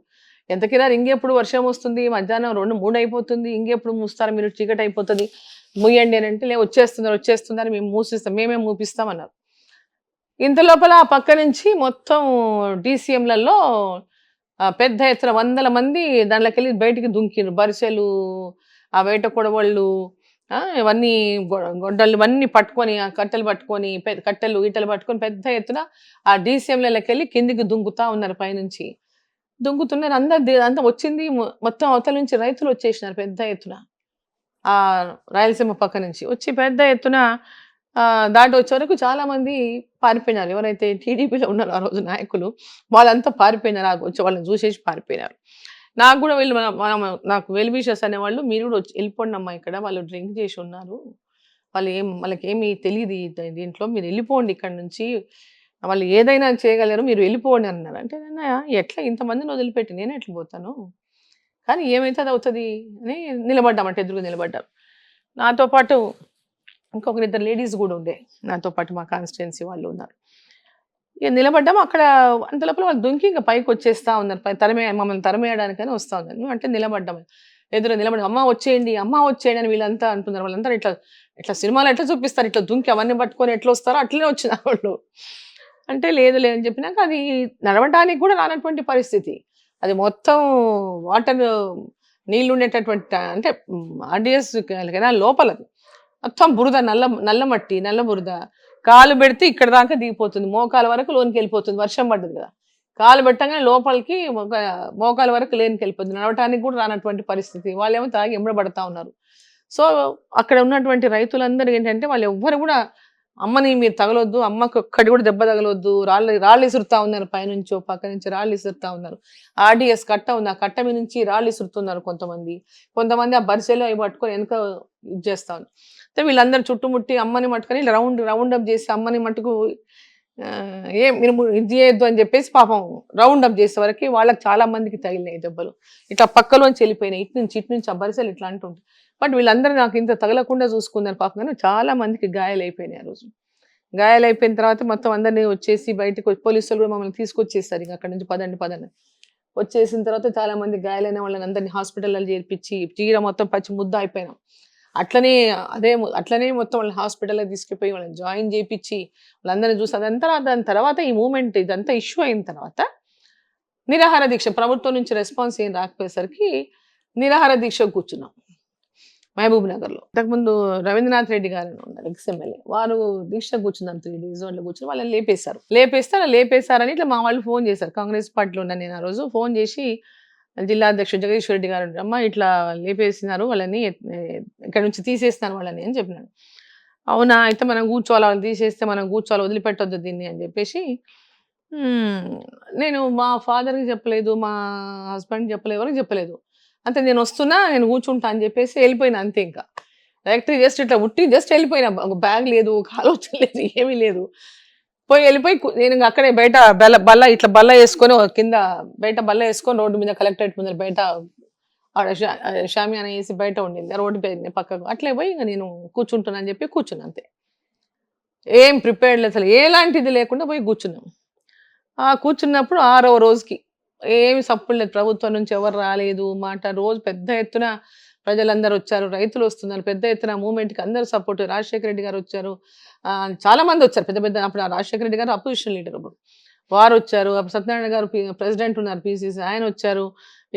ఎంతకిరారు, ఇంకెప్పుడు వర్షం వస్తుంది, మధ్యాహ్నం 2-3 అయిపోతుంది, ఇంకెప్పుడు మూస్తారు మీరు, చీకటి అయిపోతుంది, ముయ్యండి అని అంటే, వచ్చేస్తున్నారు మేము మూసిస్తాం, మేమే మూపిస్తాం అన్నారు. ఇంత లోపల ఆ పక్క నుంచి మొత్తం డీసీఎంలలో పెద్ద ఎత్తున 100 మంది దాంట్లోకి వెళ్ళి బయటికి దుంకిరు. బరిసెలు, ఆ వేట కొడవళ్ళు, ఇవన్నీ గొడ్డళ్ళు ఇవన్నీ పట్టుకొని, ఆ కట్టెలు పట్టుకొని, ఈటలు పట్టుకొని పెద్ద ఎత్తున ఆ డీసీఎంలకి వెళ్ళి కిందికి దుంకుతా ఉన్నారు. పైనుంచి దుంకుతున్నారు. అంతా వచ్చింది మొత్తం అవతల నుంచి రైతులు వచ్చేసినారు పెద్ద ఎత్తున. ఆ రాయలసీమ పక్క నుంచి వచ్చి పెద్ద ఎత్తున దాటి వచ్చే వరకు చాలా మంది పారిపోయినారు. ఎవరైతే టీడీపీలో ఉన్నారో ఆ రోజు నాయకులు వాళ్ళంతా పారిపోయినారు. వచ్చి వాళ్ళని చూసేసి పారిపోయినారు. నాకు కూడా వీళ్ళు నాకు వెల్ విషర్స్ అనేవాళ్ళు, మీరు కూడా వచ్చి వెళ్ళిపోండి అమ్మా, ఇక్కడ వాళ్ళు డ్రింక్ చేసి ఉన్నారు, వాళ్ళకేమీ తెలియదు దీంట్లో, మీరు వెళ్ళిపోండి ఇక్కడ నుంచి, వాళ్ళు ఏదైనా చేయగలరు, మీరు వెళ్ళిపోండి అన్నారు. అంటే ఎట్లా ఇంతమందిని వదిలిపెట్టి నేను ఎట్లా పోతాను, కానీ ఏమైతే అది అవుతుంది అని నిలబడ్డామంటే ఎదురుగా నిలబడ్డారు. నాతో పాటు ఇంకొకరిద్దరు లేడీస్ కూడా ఉండే, నాతో పాటు మా కాన్స్టిట్యుయెన్సీ వాళ్ళు ఉన్నారు. ఇక నిలబడ్డాము. అక్కడ అంత లోపల వాళ్ళు దుంకి ఇంకా పైకి వచ్చేస్తా ఉన్నారు, మమ్మల్ని తరిమేయడానికని వస్తూ ఉన్నారు. మేము అంటే నిలబడ్డాము, ఎదురు నిలబడి అమ్మ వచ్చేయండి అని వీళ్ళంతా అంటున్నారు. వాళ్ళంతా ఇట్లా సినిమాలో ఎట్లా చూపిస్తారు, ఇట్లా దుంకి అవన్నీ పట్టుకొని ఎట్లా వస్తారో అట్లనే వచ్చిన వాళ్ళు. అంటే లేదు అని చెప్పినాక అది నడవడానికి కూడా రానటువంటి పరిస్థితి. అది మొత్తం వాటర్ నీళ్ళు ఉండేటటువంటి, అంటే ఆర్డీఎస్ లోపల మొత్తం బురద, నల్ల మట్టి, నల్ల బురద. కాలు పెడితే ఇక్కడ దాకా దిగిపోతుంది, మోకాల వరకు లోనికి వెళ్ళిపోతుంది. వర్షం పడ్డది కదా, కాలు పెట్టగానే లోపలికి మోకాల వరకు లేనికి వెళ్ళిపోతుంది. నడవటానికి కూడా రానటువంటి పరిస్థితి. వాళ్ళేమో తాగి ఎంబడబడతా ఉన్నారు. సో అక్కడ ఉన్నటువంటి రైతులందరూ ఏంటంటే వాళ్ళు ఎవ్వరు కూడా అమ్మని మీరు తగలొద్దు, అమ్మకు ఒక్కడి కూడా దెబ్బ తగలొద్దు, రాళ్ళు ఇసురుతా ఉన్నారు, పైనుంచో పక్క నుంచి రాళ్ళు ఇసురుతా ఉన్నారు. ఆర్డీఎస్ కట్ట ఉంది, ఆ కట్ట మీద నుంచి రాళ్ళు ఇసురుతున్నారు కొంతమంది ఆ బరిసెలు అవి పట్టుకొని వెనక ఇది చేస్తా ఉన్నారు. అయితే వీళ్ళందరూ చుట్టుముట్టి అమ్మని మట్టుకొని రౌండ్ అప్ చేసి అమ్మని మట్టుకు ఏం మీరు ఇది చేయొద్దు అని చెప్పేసి పాపం రౌండ్ అప్ చేసే వరకు వాళ్ళకి చాలా మందికి తగిలినాయి దెబ్బలు. ఇట్లా పక్కలోంచి వెళ్ళిపోయినాయి, ఇటు నుంచి ఆ బరిసెలు ఇట్లా అంటుంటాయి. బట్ వీళ్ళందరూ నాకు ఇంత తగలకుండా చూసుకుందని పాపం, కానీ చాలా మందికి గాయాలైపోయినాయి ఆ రోజు. గాయాలైపోయిన తర్వాత మొత్తం అందరినీ వచ్చేసి బయటకు పోలీసులు కూడా మమ్మల్ని తీసుకొచ్చేస్తారు. ఇంకా అక్కడ నుంచి పదండి పదండి వచ్చేసిన తర్వాత చాలా మంది గాయాలైన వాళ్ళని అందరినీ హాస్పిటల్లో చేర్పించి చీర మొత్తం పచ్చి ముద్ద అయిపోయినాం. అట్లనే అట్లనే మొత్తం వాళ్ళని హాస్పిటల్‌కి తీసుకుపోయి వాళ్ళని జాయిన్ చేపిచ్చి వాళ్ళందరిని చూసి దాని తర్వాత ఈ మూవ్‌మెంట్ ఇదంతా ఇష్యూ అయిన తర్వాత నిరాహార దీక్ష ప్రభుత్వం నుంచి రెస్పాన్స్ ఏం రాకపోయేసరికి నిరాహార దీక్షకు కూర్చున్నాం మహబూబ్ నగర్‌లో. ఇంతకుముందు రవీంద్రనాథ్ రెడ్డి గారు ఉన్నారు ఎక్స్ ఎమ్మెల్యే. వారు దీక్షకు కూర్చున్నాం 3 డేస్. వాళ్ళు కూర్చొని వాళ్ళని లేపేశారని ఇట్లా మా వాళ్ళు ఫోన్ చేశారు. కాంగ్రెస్ పార్టీలో ఉన్నాను నేను ఆ రోజు. ఫోన్ చేసి జిల్లా అధ్యక్షుడు జగదీశ్వర్ రెడ్డి గారు అమ్మ ఇట్లా లేపేసినారు వాళ్ళని, ఇక్కడ నుంచి తీసేస్తున్నారు వాళ్ళని అని చెప్పినాడు. అవునా అయితే మనం కూర్చోవాలి, వాళ్ళని తీసేస్తే మనం కూర్చోవాలి, వదిలిపెట్టొద్దు దీన్ని అని చెప్పేసి నేను మా ఫాదర్కి చెప్పలేదు, మా హస్బెండ్కి చెప్పలేదు, ఎవరికి చెప్పలేదు. అంతే నేను వస్తున్నా, నేను కూర్చుంటా అని చెప్పేసి వెళ్ళిపోయినా అంతే. ఇంకా డైరెక్ట్ జస్ట్ ఇట్లా జస్ట్ వెళ్ళిపోయినా. ఒక బ్యాగ్ లేదు, ఒక ఆలోచన లేదు, ఏమీ లేదు. వెళ్ళిపోయి నేను ఇంక అక్కడే బయట బల్ల వేసుకొని కింద బయట బల్ల వేసుకొని రోడ్డు మీద కలెక్టరేట్ ముందర బయట షామియానా వేసి బయట ఉండింది రోడ్డు పక్కకు. అట్లే పోయి ఇంకా నేను కూర్చుంటున్నా అని చెప్పి కూర్చున్నా అంతే. ఏం ప్రిపేర్డ్ లేదు, అసలు ఎలాంటిది లేకుండా పోయి కూర్చున్నాం. కూర్చున్నప్పుడు 6వ రోజుకి ఏమి సప్పుడు లేదు, ప్రభుత్వం నుంచి ఎవరు రాలేదు మాట. రోజు పెద్ద ఎత్తున ప్రజలందరూ వచ్చారు, రైతులు వస్తున్నారు, పెద్ద ఎత్తున మూవ్మెంట్కి అందరూ సపోర్ట్. రాజశేఖర రెడ్డి గారు వచ్చారు, చాలా మంది వచ్చారు పెద్ద పెద్ద. అప్పుడు రాజశేఖర రెడ్డి గారు అపోజిషన్ లీడర్, అప్పుడు వారు వచ్చారు. అప్పుడు సత్యనారాయణ గారు ప్రెసిడెంట్ ఉన్నారు పిసిసి, ఆయన వచ్చారు.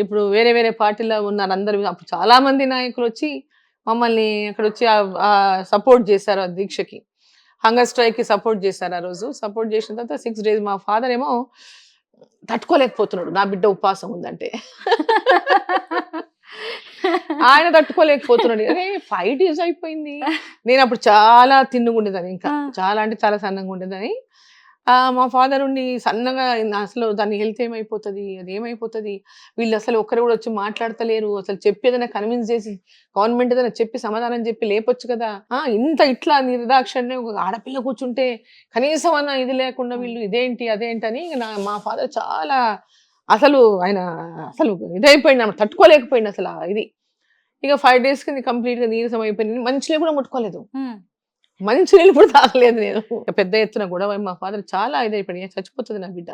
ఇప్పుడు వేరే వేరే పార్టీలో ఉన్నారు అందరు. అప్పుడు చాలా మంది నాయకులు వచ్చి మమ్మల్ని అక్కడ వచ్చి సపోర్ట్ చేశారు ఆ దీక్షకి. హంగర్ స్ట్రైక్కి సపోర్ట్ చేశారు. ఆ రోజు సపోర్ట్ చేసిన తర్వాత 6 days మా ఫాదర్ ఏమో తట్టుకోలేకపోతున్నాడు, నా బిడ్డ ఉపవాసం ఉందంటే. ఆయన తట్టుకోలేకపోతున్నాడు. అరే 5 days అయిపోయింది. నేను అప్పుడు చాలా తిన్నుగుండేదాన్ని, ఇంకా చాలా అంటే చాలా సన్నగా ఉండేదని. మా ఫాదర్ ఉండి సన్నగా అసలు దాని హెల్త్ ఏమైపోతుంది, అది ఏమైపోతుంది, వీళ్ళు అసలు ఒక్కరు కూడా వచ్చి మాట్లాడతలేరు, అసలు చెప్పి ఏదైనా కన్విన్స్ చేసి గవర్నమెంట్ ఏదైనా చెప్పి సమాధానం చెప్పి లేపొచ్చు కదా. ఇంత ఇట్లా నిర్దాక్షిణ్యం ఒక ఆడపిల్ల కూర్చుంటే కనీసం అన్న ఇది లేకుండా వీళ్ళు ఇదేంటి అదేంటి అని మా ఫాదర్ చాలా అసలు ఆయన అసలు ఇదైపోయింది, తట్టుకోలేకపోయింది అసలు ఇది. ఇక 5 days కి కంప్లీట్గా నీరసం అయిపోయింది. మంచినీళ్ళు కూడా ముట్టుకోలేదు, మంచినీళ్ళు కూడా తాగలేదు నేను. పెద్ద ఎత్తున గొడవ. మా ఫాదర్ చాలా ఇదైపోయి చచ్చిపోతుంది నా బిడ్డ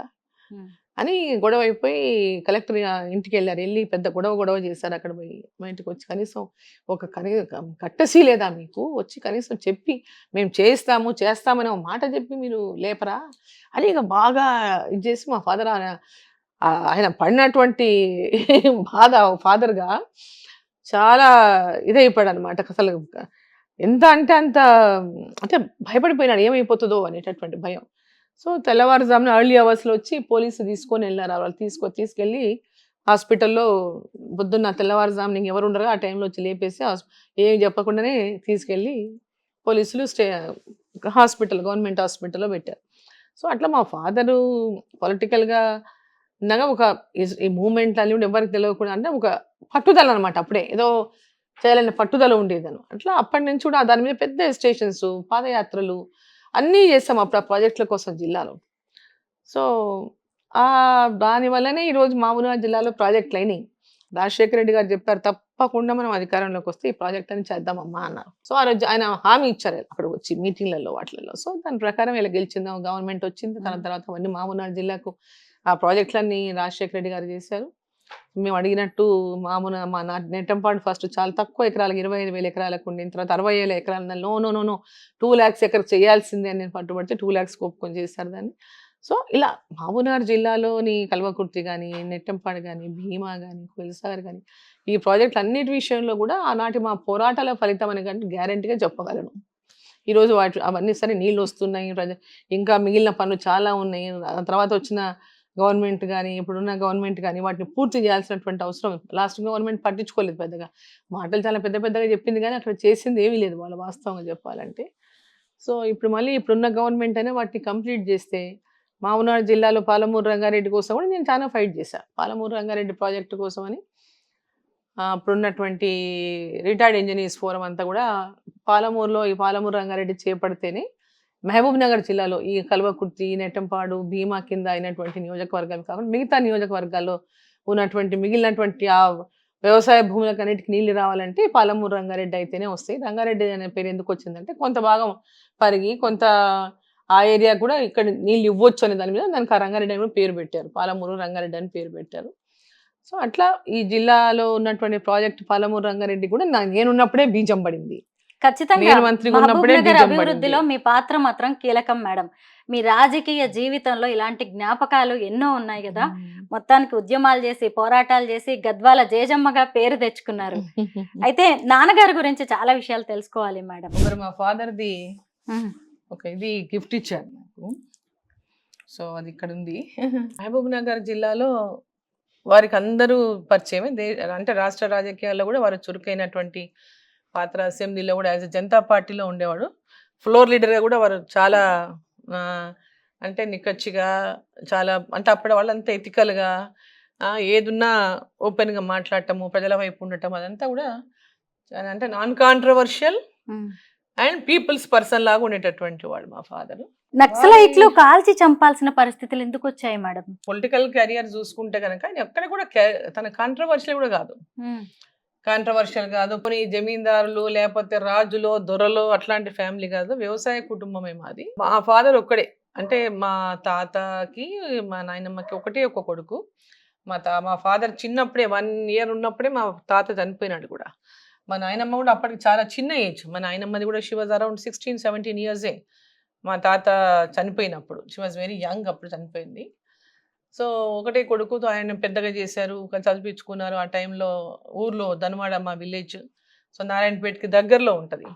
అని గొడవ అయిపోయి కలెక్టర్ ఇంటికి వెళ్ళారు. వెళ్ళి పెద్ద గొడవ చేశారు. అక్కడ పోయి మా ఇంటికి వచ్చి కనీసం ఒక కట్టసీ లేదా మీకు, వచ్చి కనీసం చెప్పి మేము చేస్తామని ఒక మాట చెప్పి మీరు లేపరా అని ఇక బాగా ఇది చేసి మా ఫాదర్ ఆయన పడినటువంటి బాధ ఫాదర్గా చాలా ఇదైపోయాడు అనమాట. అసలు ఎంత అంటే అంటే భయపడిపోయినాడు, ఏమైపోతుందో అనేటటువంటి భయం. సో తెల్లవారుజామున ఎర్లీ అవర్స్లో వచ్చి పోలీసు తీసుకొని వెళ్ళారు. వాళ్ళు తీసుకెళ్ళి హాస్పిటల్లో పొద్దున్న తెల్లవారుజామున ఎవరు ఉండరు ఆ టైంలో వచ్చి లేపేసి ఏమి చెప్పకుండానే తీసుకెళ్ళి పోలీసులు గవర్నమెంట్ హాస్పిటల్లో పెట్టారు. సో అట్లా మా ఫాదరు పొలిటికల్గా ఉండగా ఒక ఈ మూమెంట్ అన్ని ఎవరికి తెలియకుండా అంటే ఒక పట్టుదల అనమాట. అప్పుడే ఏదో చేయాలనే పట్టుదల ఉండేదను. అట్లా అప్పటి నుంచి కూడా దాని మీద పెద్ద స్టేషన్స్, పాదయాత్రలు అన్నీ చేస్తాం అప్పుడు ఆ ప్రాజెక్టుల కోసం జిల్లాలో. సో దానివల్లనే ఈరోజు మహబూబ్నగర్ జిల్లాలో ప్రాజెక్టులు అయినాయి. రాజశేఖర రెడ్డి గారు చెప్పారు తప్పకుండా మనం అధికారంలోకి వస్తే ఈ ప్రాజెక్ట్ అని చేద్దామమ్మా అన్నారు. సో ఆ రోజు ఆయన హామీ ఇచ్చారు అక్కడ వచ్చి మీటింగ్లలో వాటిలలో. సో దాని ప్రకారం ఇలా గెలిచిందాం, గవర్నమెంట్ వచ్చింది. దాని తర్వాత అవన్నీ మహబూబ్నగర్ జిల్లాకు ఆ ప్రాజెక్టులన్నీ రాజశేఖర రెడ్డి గారు చేశారు. మేము అడిగినట్టు మా నెట్టంపాడు ఫస్ట్ చాలా తక్కువ ఎకరాలకు 25,000 ఎకరాలకు ఉండిన తర్వాత 60,000 ఎకరాల నో 2 lakhs ఎకర్ చేయాల్సిందే అని నేను పట్టుబడితే 2 lakhs ఒప్పుకొని చేశారు దాన్ని. సో ఇలా మహబూబ్నగర్ జిల్లాలోని కల్వకుర్తి కానీ, నెట్టంపాడు కానీ, భీమా కానీ, కొయిల్సాగర్ కానీ ఈ ప్రాజెక్టులు అన్నిటి విషయంలో కూడా ఆనాటి మా పోరాటాల ఫలితం అని కానీ గ్యారెంటీగా చెప్పగలను. ఈరోజు అవన్నీ సరే నీళ్ళు వస్తున్నాయి, ఇంకా మిగిలిన పనులు చాలా ఉన్నాయి. తర్వాత వచ్చిన గవర్నమెంట్ కానీ ఇప్పుడున్న గవర్నమెంట్ కానీ వాటిని పూర్తి చేయాల్సినటువంటి అవసరం. లాస్ట్ గవర్నమెంట్ పట్టించుకోలేదు పెద్దగా, మాటలు చాలా పెద్దగా చెప్పింది కానీ అక్కడ చేసింది ఏమీ లేదు వాళ్ళ వాస్తవంగా చెప్పాలంటే. సో ఇప్పుడు మళ్ళీ ఇప్పుడున్న గవర్నమెంట్ అయినా వాటిని కంప్లీట్ చేస్తే మహబూబ్నగర్ జిల్లాలో పాలమూరు రంగారెడ్డి కోసం కూడా నేను చాలా ఫైట్ చేశాను. పాలమూరు రంగారెడ్డి ప్రాజెక్టు కోసం అని అప్పుడున్నటువంటి రిటైర్డ్ ఇంజనీర్స్ ఫోరం అంతా కూడా పాలమూరు రంగారెడ్డి చేపడితేనే మహబూబ్ నగర్ జిల్లాలో ఈ కల్వకుర్తి, నెట్టంపాడు, భీమా కింద అయినటువంటి నియోజకవర్గాలు కాకుండా మిగతా నియోజకవర్గాల్లో ఉన్నటువంటి మిగిలినటువంటి ఆ వ్యవసాయ భూములకు అన్నిటికి నీళ్లు రావాలంటే పాలమూరు రంగారెడ్డి అయితేనే వస్తాయి. రంగారెడ్డి అనే పేరు ఎందుకు వచ్చిందంటే కొంత భాగం పరిగి కొంత ఆ ఏరియా కూడా ఇక్కడ నీళ్ళు ఇవ్వచ్చు అనే దాని మీద దానికి ఆ రంగారెడ్డి అని కూడా పేరు పెట్టారు. పాలమూరు రంగారెడ్డి అని పేరు పెట్టారు. సో అట్లా ఈ జిల్లాలో ఉన్నటువంటి ప్రాజెక్ట్ పాలమూరు రంగారెడ్డి కూడా నేనున్నప్పుడే బీజం పడింది. ఖచ్చితంగా నేను మంత్రిగా మహబూబ్ ఉన్నప్పుడే నగర్ బీజం అభివృద్ధిలో పడింది. మీ పాత్ర మాత్రం కీలకం మేడం. మీ రాజకీయ జీవితంలో ఇలాంటి జ్ఞాపకాలు ఎన్నో ఉన్నాయి కదా. మొత్తానికి ఉద్యమాలు చేసి పోరాటాలు చేసి గద్వాల జేజమ్మగా పేరు తెచ్చుకున్నారు. అయితే నాన్నగారి గురించి చాలా విషయాలు తెలుసుకోవాలి మేడం. మరి మా ఫాదర్ది ఒక ఇది గిఫ్ట్ ఇచ్చారు నాకు. సో అది ఇక్కడ ఉంది. మహబూబ్ నగర్ జిల్లాలో వారికి అందరూ పరిచయమే. అంటే రాష్ట్ర రాజకీయాల్లో కూడా వారు చురుకైనటువంటి పాత్ర. అసెంబ్లీలో కూడా యాజ్ జనతా పార్టీలో ఉండేవాడు. ఫ్లోర్ లీడర్గా కూడా వారు చాలా అంటే నిక్కచ్చిగా చాలా అంటే అప్పటి వాళ్ళంతా ఎథికల్గా ఏదున్నా ఓపెన్గా మాట్లాడటము, ప్రజల వైపు ఉండటం అదంతా కూడా అంటే non controversial and people's person లాగా ఉండేటటువంటి వాడు మా ఫాదర్. నక్సలైట్లు కాల్చి చంపాల్సిన పరిస్థితులు ఎందుకు వచ్చాయి మేడం? పొలిటికల్ కెరియర్ చూసుకుంటే కనుక ఎక్కడ కూడా తన కాంట్రవర్షియల్ కూడా కాదు. కాంట్రవర్షియల్ కాదు. కొన్ని జమీందారులు లేకపోతే రాజులో దొరలో అట్లాంటి ఫ్యామిలీ కాదు. వ్యవసాయ కుటుంబమే మాది. మా ఫాదర్ ఒక్కడే. అంటే మా తాతకి మా నాయనమ్మకి ఒకటే ఒక కొడుకు. మా ఫాదర్ చిన్నప్పుడే 1 year ఉన్నప్పుడే మా తాత చనిపోయినాడు కూడా. మా నాయనమ్మ కూడా అప్పటికి చాలా చిన్న ఏజ్. మా నాయనమ్మది కూడా షీ వాజ్ అరౌండ్ 16-17 years మా తాత చనిపోయినప్పుడు. షీ వాజ్ వెరీ యంగ్ అప్పుడు చనిపోయింది. సో ఒకటే కొడుకుతో ఆయన పెద్దగా చేశారు, చదివించుకున్నారు. ఆ టైంలో ఊర్లో ధనవాడ మా విలేజ్. సో నారాయణపేటకి దగ్గరలో ఉంటుంది.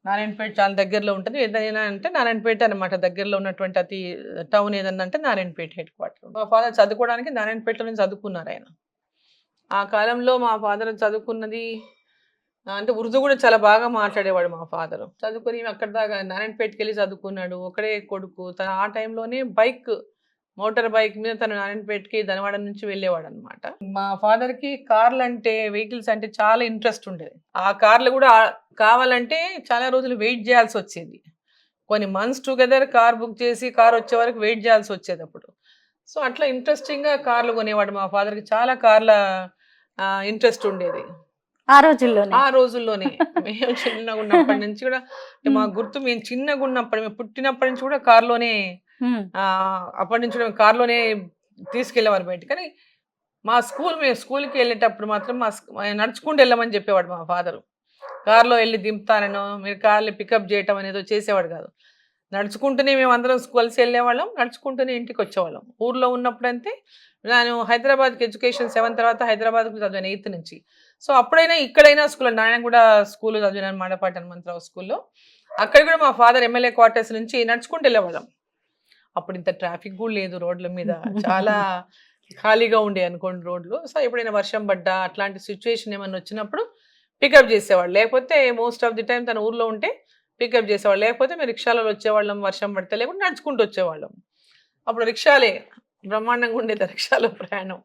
నారాయణపేట చాలా దగ్గరలో ఉంటుంది. ఏదైనా అంటే నారాయణపేట అనమాట దగ్గరలో ఉన్నటువంటి అతి టౌన్ ఏదన్నా అంటే నారాయణపేట హెడ్ క్వార్టర్. మా ఫాదర్ చదువుకోవడానికి నారాయణపేటలో చదువుకున్నారు ఆయన. ఆ కాలంలో మా ఫాదర్ చదువుకున్నది అంటే ఉర్దూ కూడా చాలా బాగా మాట్లాడేవాడు మా ఫాదర్. చదువుకుని అక్కడ దాకా నారాయణపేటకి వెళ్ళి చదువుకున్నాడు. ఒకడే కొడుకు. తను ఆ టైంలోనే మోటార్ బైక్ మీద తను నారాయణపేటకి ధనవాడ నుంచి వెళ్ళేవాడు అనమాట. మా ఫాదర్ కి కార్లు అంటే వెహికల్స్ అంటే చాలా ఇంట్రెస్ట్ ఉండేది. ఆ కార్లు కూడా కావాలంటే చాలా రోజులు వెయిట్ చేయాల్సి వచ్చేది. కొన్ని మంత్స్ టుగెదర్ కార్ బుక్ చేసి కార్ వచ్చే వరకు వెయిట్ చేయాల్సి వచ్చేది అప్పుడు. సో అట్లా ఇంట్రెస్టింగ్ గా కార్లు కొనేవాడు. మా ఫాదర్ కి చాలా కార్ల ఇంట్రెస్ట్ ఉండేది ఆ రోజుల్లోనే. మేము చిన్నగా ఉన్నప్పటి నుంచి కూడా మా గుర్తు, మేము చిన్నగా ఉన్నప్పటి మేము పుట్టినప్పటి నుంచి కూడా కార్లోనే అప్పటి నుంచి కూడా కార్లోనే తీసుకెళ్ళేవారు బయట. కానీ మేము స్కూల్కి వెళ్ళేటప్పుడు మాత్రం నడుచుకుంటూ వెళ్ళమని చెప్పేవాడు మా ఫాదరు. కార్లో వెళ్ళి దింపుతానో మీరు కార్లు పికప్ చేయటం అనేదో చేసేవాడు కాదు. నడుచుకుంటూనే మేము అందరం కలిసి వెళ్ళేవాళ్ళం, నడుచుకుంటూనే ఇంటికి వచ్చేవాళ్ళం. ఊర్లో ఉన్నప్పుడు అంతే. నేను హైదరాబాద్కి ఎడ్యుకేషన్ 7 తర్వాత హైదరాబాద్కి చదివాను 8th నుంచి. సో అప్పుడైనా ఇక్కడైనా స్కూల్, నాయన కూడా స్కూల్ చదివినాను మాడపాటి హనుమంతరావు స్కూల్లో. అక్కడ కూడా మా ఫాదర్ ఎమ్మెల్యే క్వార్టర్స్ నుంచి నడుచుకుంటూ వెళ్ళేవాళ్ళం. అప్పుడు ఇంత ట్రాఫిక్ కూడా లేదు రోడ్ల మీద, చాలా ఖాళీగా ఉండే అనుకోండి రోడ్లు. సో ఎప్పుడైనా వర్షం పడ్డా అట్లాంటి సిచ్యువేషన్ ఏమైనా వచ్చినప్పుడు పికప్ చేసేవాళ్ళు. లేకపోతే మోస్ట్ ఆఫ్ ది టైం తన ఊర్లో ఉంటే పికప్ చేసేవాళ్ళు. లేకపోతే మేము రిక్షాలలో వచ్చేవాళ్ళం వర్షం పడితే, లేకపోతే నడుచుకుంటూ వచ్చేవాళ్ళం. అప్పుడు రిక్షాలే బ్రహ్మాండంగా ఉండేది, రిక్షాలో ప్రయాణం.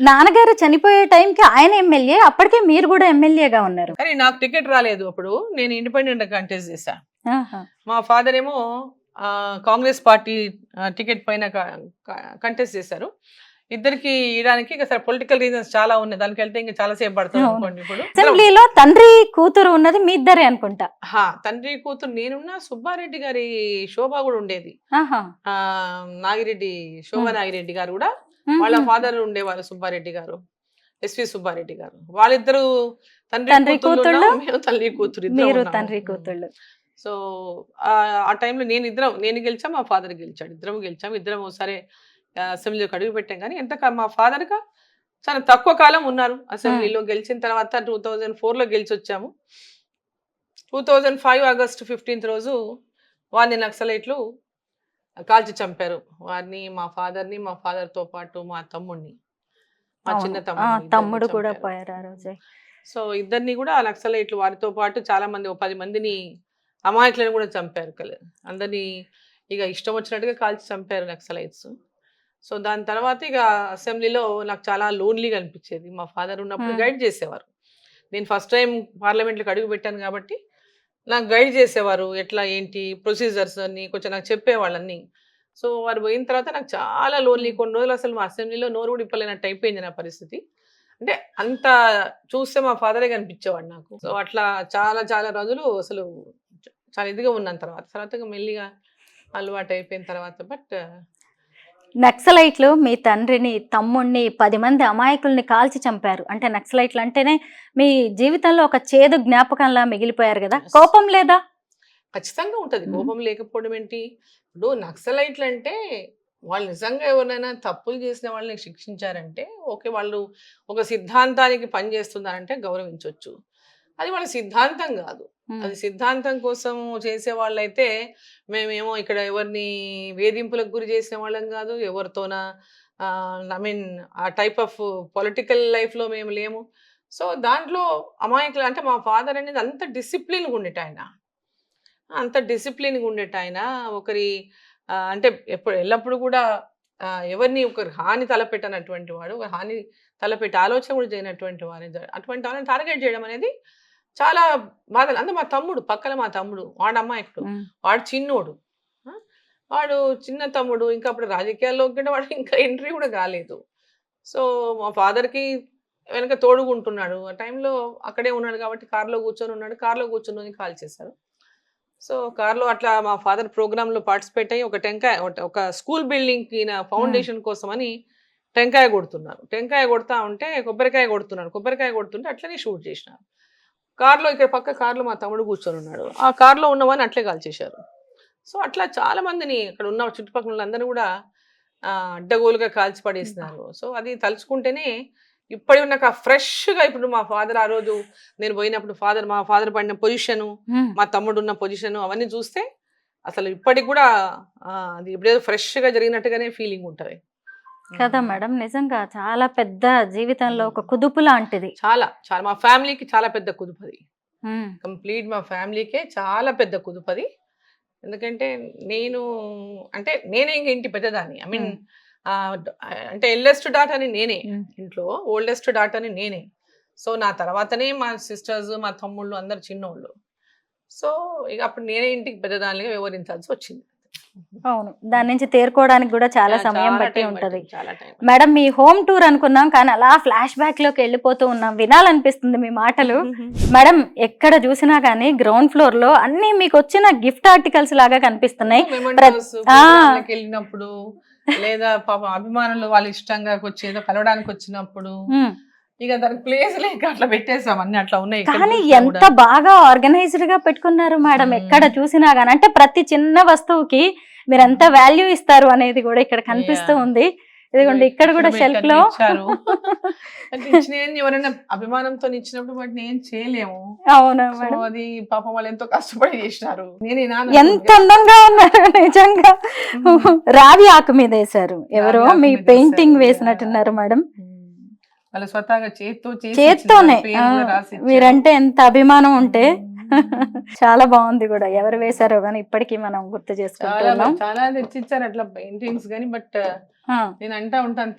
నాన్నగారు చనిపోయే టైంకి ఆయన ఎమ్మెల్యే, అప్పటికే మీరు కూడా ఎమ్మెల్యేగా ఉన్నారు. కానీ నాకు టికెట్ రాలేదు అప్పుడు. నేను ఇండిపెండెంట్ కంటెస్ట్ చేశా. మా ఫాదర్ ఏమో కాంగ్రెస్ పార్టీ టికెట్ పైన కంటెస్ట్ చేశారు. ఇద్దరికి ఇవ్వడానికి సరే పొలిటికల్ రీజన్స్ చాలా ఉన్నాయి. దానికి వెళ్తే ఇంకా చాలా సేపు పడుతుంది అనుకోండి. ఇప్పుడు అసెంబ్లీలో తండ్రి కూతురు ఉన్నది మీ ఇద్దరే అనుకుంటా. తండ్రి కూతురు నేనున్నా, సుబ్బారెడ్డి గారి శోభ కూడా ఉండేది. నాగిరెడ్డి, శోభా నాగిరెడ్డి గారు కూడా వాళ్ళ ఫాదర్ ఉండేవారు. సుబ్బారెడ్డి గారు, ఎస్వి సుబ్బారెడ్డి గారు. వాళ్ళిద్దరు తండ్రి కూతురు, మేము తల్లి కూతురు, మీరు తండ్రి కూతుళ్ళు. సో ఆ టైంలో నేను గెలిచా, మా ఫాదర్ గెలిచాడు. ఇద్దరం ఒకసారి అసెంబ్లీలోకి అడుగు పెట్టాం. కానీ మా ఫాదర్ గా చాలా తక్కువ కాలం ఉన్నారు అసెంబ్లీలో. గెలిచిన తర్వాత 2004లో గెలిచి వచ్చాము. 2005 August 15th రోజు వారిని నక్సలైట్లు కాల్చి చంపారు. వారిని, మా ఫాదర్ని, మా ఫాదర్తో పాటు మా తమ్ముడిని, మా చిన్న తమ్ముడు కూడా పోయారు ఆ రోజే. సో ఇద్దరిని కూడా నక్సలైట్లు వారితో పాటు చాలా మంది, 10 మందిని అమాయకులను కూడా చంపారు. అందరినీ ఇక ఇష్టం వచ్చినట్టుగా కాల్చి చంపారు నక్సలైట్స్. సో దాని తర్వాత ఇక అసెంబ్లీలో నాకు చాలా లోన్లీగా అనిపించేది. మా ఫాదర్ ఉన్నప్పుడు గైడ్ చేసేవారు. నేను ఫస్ట్ టైం పార్లమెంట్లోకి అడుగు పెట్టాను కాబట్టి నాకు గైడ్ చేసేవారు. ఎట్లా ఏంటి ప్రొసీజర్స్ అన్నీ కొంచెం నాకు చెప్పేవాళ్ళన్నీ. సో, వారు పోయిన తర్వాత నాకు చాలా లోన్లీ కొన్ని రోజులు అసలు మా అసెంబ్లీలో నోరు కూడా ఇప్పలేనట్టు అయిపోయింది నా పరిస్థితి. అంటే అంత చూస్తే మా ఫాదరే కనిపించేవాడు నాకు. సో, అట్లా చాలా చాలా రోజులు అసలు చాలా ఇదిగా ఉన్నాను తర్వాత. తర్వాత మెల్లిగా అలవాటు అయిపోయిన తర్వాత నక్సలైట్లు మీ తండ్రిని, తమ్ముడిని, 10 మంది అమాయకుల్ని కాల్చి చంపారు. అంటే నక్సలైట్లు అంటేనే మీ జీవితంలో ఒక చేదు జ్ఞాపకంలా మిగిలిపోయారు కదా, Yes. కోపం లేదా? ఖచ్చితంగా ఉంటది. హ్మ్. కోపం లేకపోవడం ఏంటి? ఇప్పుడు నక్సలైట్లు అంటే వాళ్ళు నిజంగా ఎవరినైనా తప్పులు చేసిన వాళ్ళని శిక్షించారంటే ఓకే. వాళ్ళు ఒక సిద్ధాంతానికి పనిచేస్తున్నారంటే గౌరవించొచ్చు. అది వాళ్ళ సిద్ధాంతం కాదు. అది సిద్ధాంతం కోసం చేసే వాళ్ళైతే మేమేమో ఇక్కడ ఎవరిని వేధింపులకు గురి చేసిన వాళ్ళం కాదు. ఎవరితోన ఐ మీన్ ఆ టైప్ ఆఫ్ పొలిటికల్ లైఫ్‌లో మేము లేము. సో, దాంట్లో అమాయకులు అంటే మా ఫాదర్ అనేది అంత డిసిప్లిన్‌గా ఉండేటాయన. అంత డిసిప్లిన్‌గా ఉండేటాయన. ఒకరి అంటే ఎల్లప్పుడు కూడా ఎవరిని ఒకరి హాని తలపెట్టనటువంటి వాడు. ఒక హాని తలపెట్టే ఆలోచన కూడా చేయనటువంటి వాడిని. అటువంటి వాళ్ళని టార్గెట్ చేయడం అనేది చాలా బాధలు. అంటే మా తమ్ముడు పక్కన మా తమ్ముడు వాడు అమాయకుడు. వాడు చిన్నోడు. ఆ! వాడు చిన్న తమ్ముడు. ఇంకా అప్పుడు రాజకీయాల్లోకి కూడా వాడు ఇంకా ఎంట్రీ కూడా కాలేదు. సో, మా ఫాదర్‌కి వెనక తోడుగుంటున్నాడు. ఆ టైంలో అక్కడే ఉన్నాడు కాబట్టి కార్‌లో కూర్చొని ఉన్నాడు. కార్‌లో కూర్చొని కాల్చేశారు. సో, కార్‌లో అట్లా మా ఫాదర్ ప్రోగ్రామ్‌లో పార్టిసిపేట్ అయ్యి ఒక స్కూల్ బిల్డింగ్‌కి ఫౌండేషన్ కోసమని టెంకాయ కొడుతున్నారు. టెంకాయ కొడతా ఉంటే కొబ్బరికాయ కొడుతున్నాడు. కొబ్బరికాయ కొడుతుంటే అట్లనే షూట్ చేసినారు. కార్‌లో ఇక్కడ పక్క కార్‌లో మా తమ్ముడు కూర్చొని ఉన్నాడు. ఆ కార్‌లో ఉన్నవాడిని అట్లే కాల్చేశారు. సో, అట్లా చాలా మందిని అక్కడ ఉన్న చుట్టుపక్కల వాళ్ళందరినీ కూడా అడ్డగోలుగా కాల్చి పడేసినారు. సో, అది తలుచుకుంటేనే ఇప్పటికి నాకు ఫ్రెష్‌గా ఇప్పుడు మా ఫాదర్ ఆ రోజు నేను పోయినప్పుడు మా ఫాదర్ పడిన పొజిషను, మా తమ్ముడు ఉన్న పొజిషను అవన్నీ చూస్తే అసలు ఇప్పటికి కూడా అది ఇప్పుడేదో ఫ్రెష్‌గా జరిగినట్టుగానే ఫీలింగ్ ఉంటది. కదా మేడం, నిజంగా చాలా పెద్ద జీవితంలో ఒక కుదుపు లాంటిది. చాలా చాలా మా ఫ్యామిలీకి చాలా పెద్ద కుదుపది. కంప్లీట్ మా ఫ్యామిలీకే చాలా పెద్ద కుదుపది. ఎందుకంటే నేనే ఇంక ఇంటి పెద్దదాన్ని. ఐ మీన్ అంటే ఎల్డెస్ట్ డాటర్‌ని నేనే. ఇంట్లో ఓల్డెస్ట్ డాటర్‌ని నేనే. సో, నా తర్వాతనే మా సిస్టర్స్, మా తమ్ముళ్ళు అందరు చిన్నోళ్ళు. సో, ఇక అప్పుడు నేనే ఇంటికి పెద్దదానిగా వ్యవహరించాల్సి వచ్చింది. అవును, దాని నుంచి తేరుకోవడానికి కూడా చాలా సమయం బట్టి టైం ఉంటది. పట్టింది. చాలా టైం. మేడం, మీ హోమ్ టూర్ అనుకున్నాం కానీ అలా ఫ్లాష్ బ్యాక్ లోకి వెళ్ళిపోతూ ఉన్నాం. వినాలనిపిస్తుంది మీ మాటలు. మేడం, ఎక్కడ చూసినా గానీ గ్రౌండ్ ఫ్లోర్ లో అన్ని మీకు వచ్చిన గిఫ్ట్ ఆర్టికల్స్ లాగా కనిపిస్తున్నాయి. మెమెంటోస్ ప్రోగ్రామ్‌లకి వెళ్ళినప్పుడు లేదా పాపం అభిమానులు వాళ్ళు ఇష్టంగా వచ్చి ఏదో కలవడానికి వచ్చినప్పుడు ఇక దానికి ప్లేస్ లేక అట్లా పెట్టేసాం. అన్ని అట్లా ఉన్నాయి. ఎక్కడ కానీ చూసినా ఎంత కూడా. బాగా ఆర్గనైజ్డ్ గా పెట్టుకున్నారు మేడం. ఎక్కడ చూసినా గానీ అంటే ప్రతి చిన్న వస్తువుకి మీరు ఎంత వాల్యూ ఇస్తారు అనేది కూడా ఇక్కడ కనిపిస్తూ ఉంది. ఇదిగోండి, ఇక్కడ కూడా షెల్ఫ్ లో ఇచ్చారు. అంటే ఇచ్చినవి ఎవరైనా అభిమానంతో ఇచ్చినప్పుడు వాటిని ఏం చేయలేము. అవునా సో, మేడం, అది పాపం వాళ్ళు ఎంతో కష్టపడి చేసినారు. ఎంత అందంగా ఉన్నారు నిజంగా. రావి ఆకు మీద వేశారు. ఎవరో రావి ఆకు మీ మీద పెయింటింగ్ వేశారు. వేసినట్టున్నారు మేడం. వాళ్ళు స్వతహాగా చేత్తోనే మీరంటే ఎంత అభిమానం ఉంటే చాలా బాగుంది కూడా. ఎవరు వేశారో గానీ ఇప్పటికీ మనం గుర్తు చేసుకుంటున్నాం. చాలా తెచ్చిచ్చారు అట్లా పెయింటింగ్స్ గానీ. బట్ నేను అంటా ఉంటాను,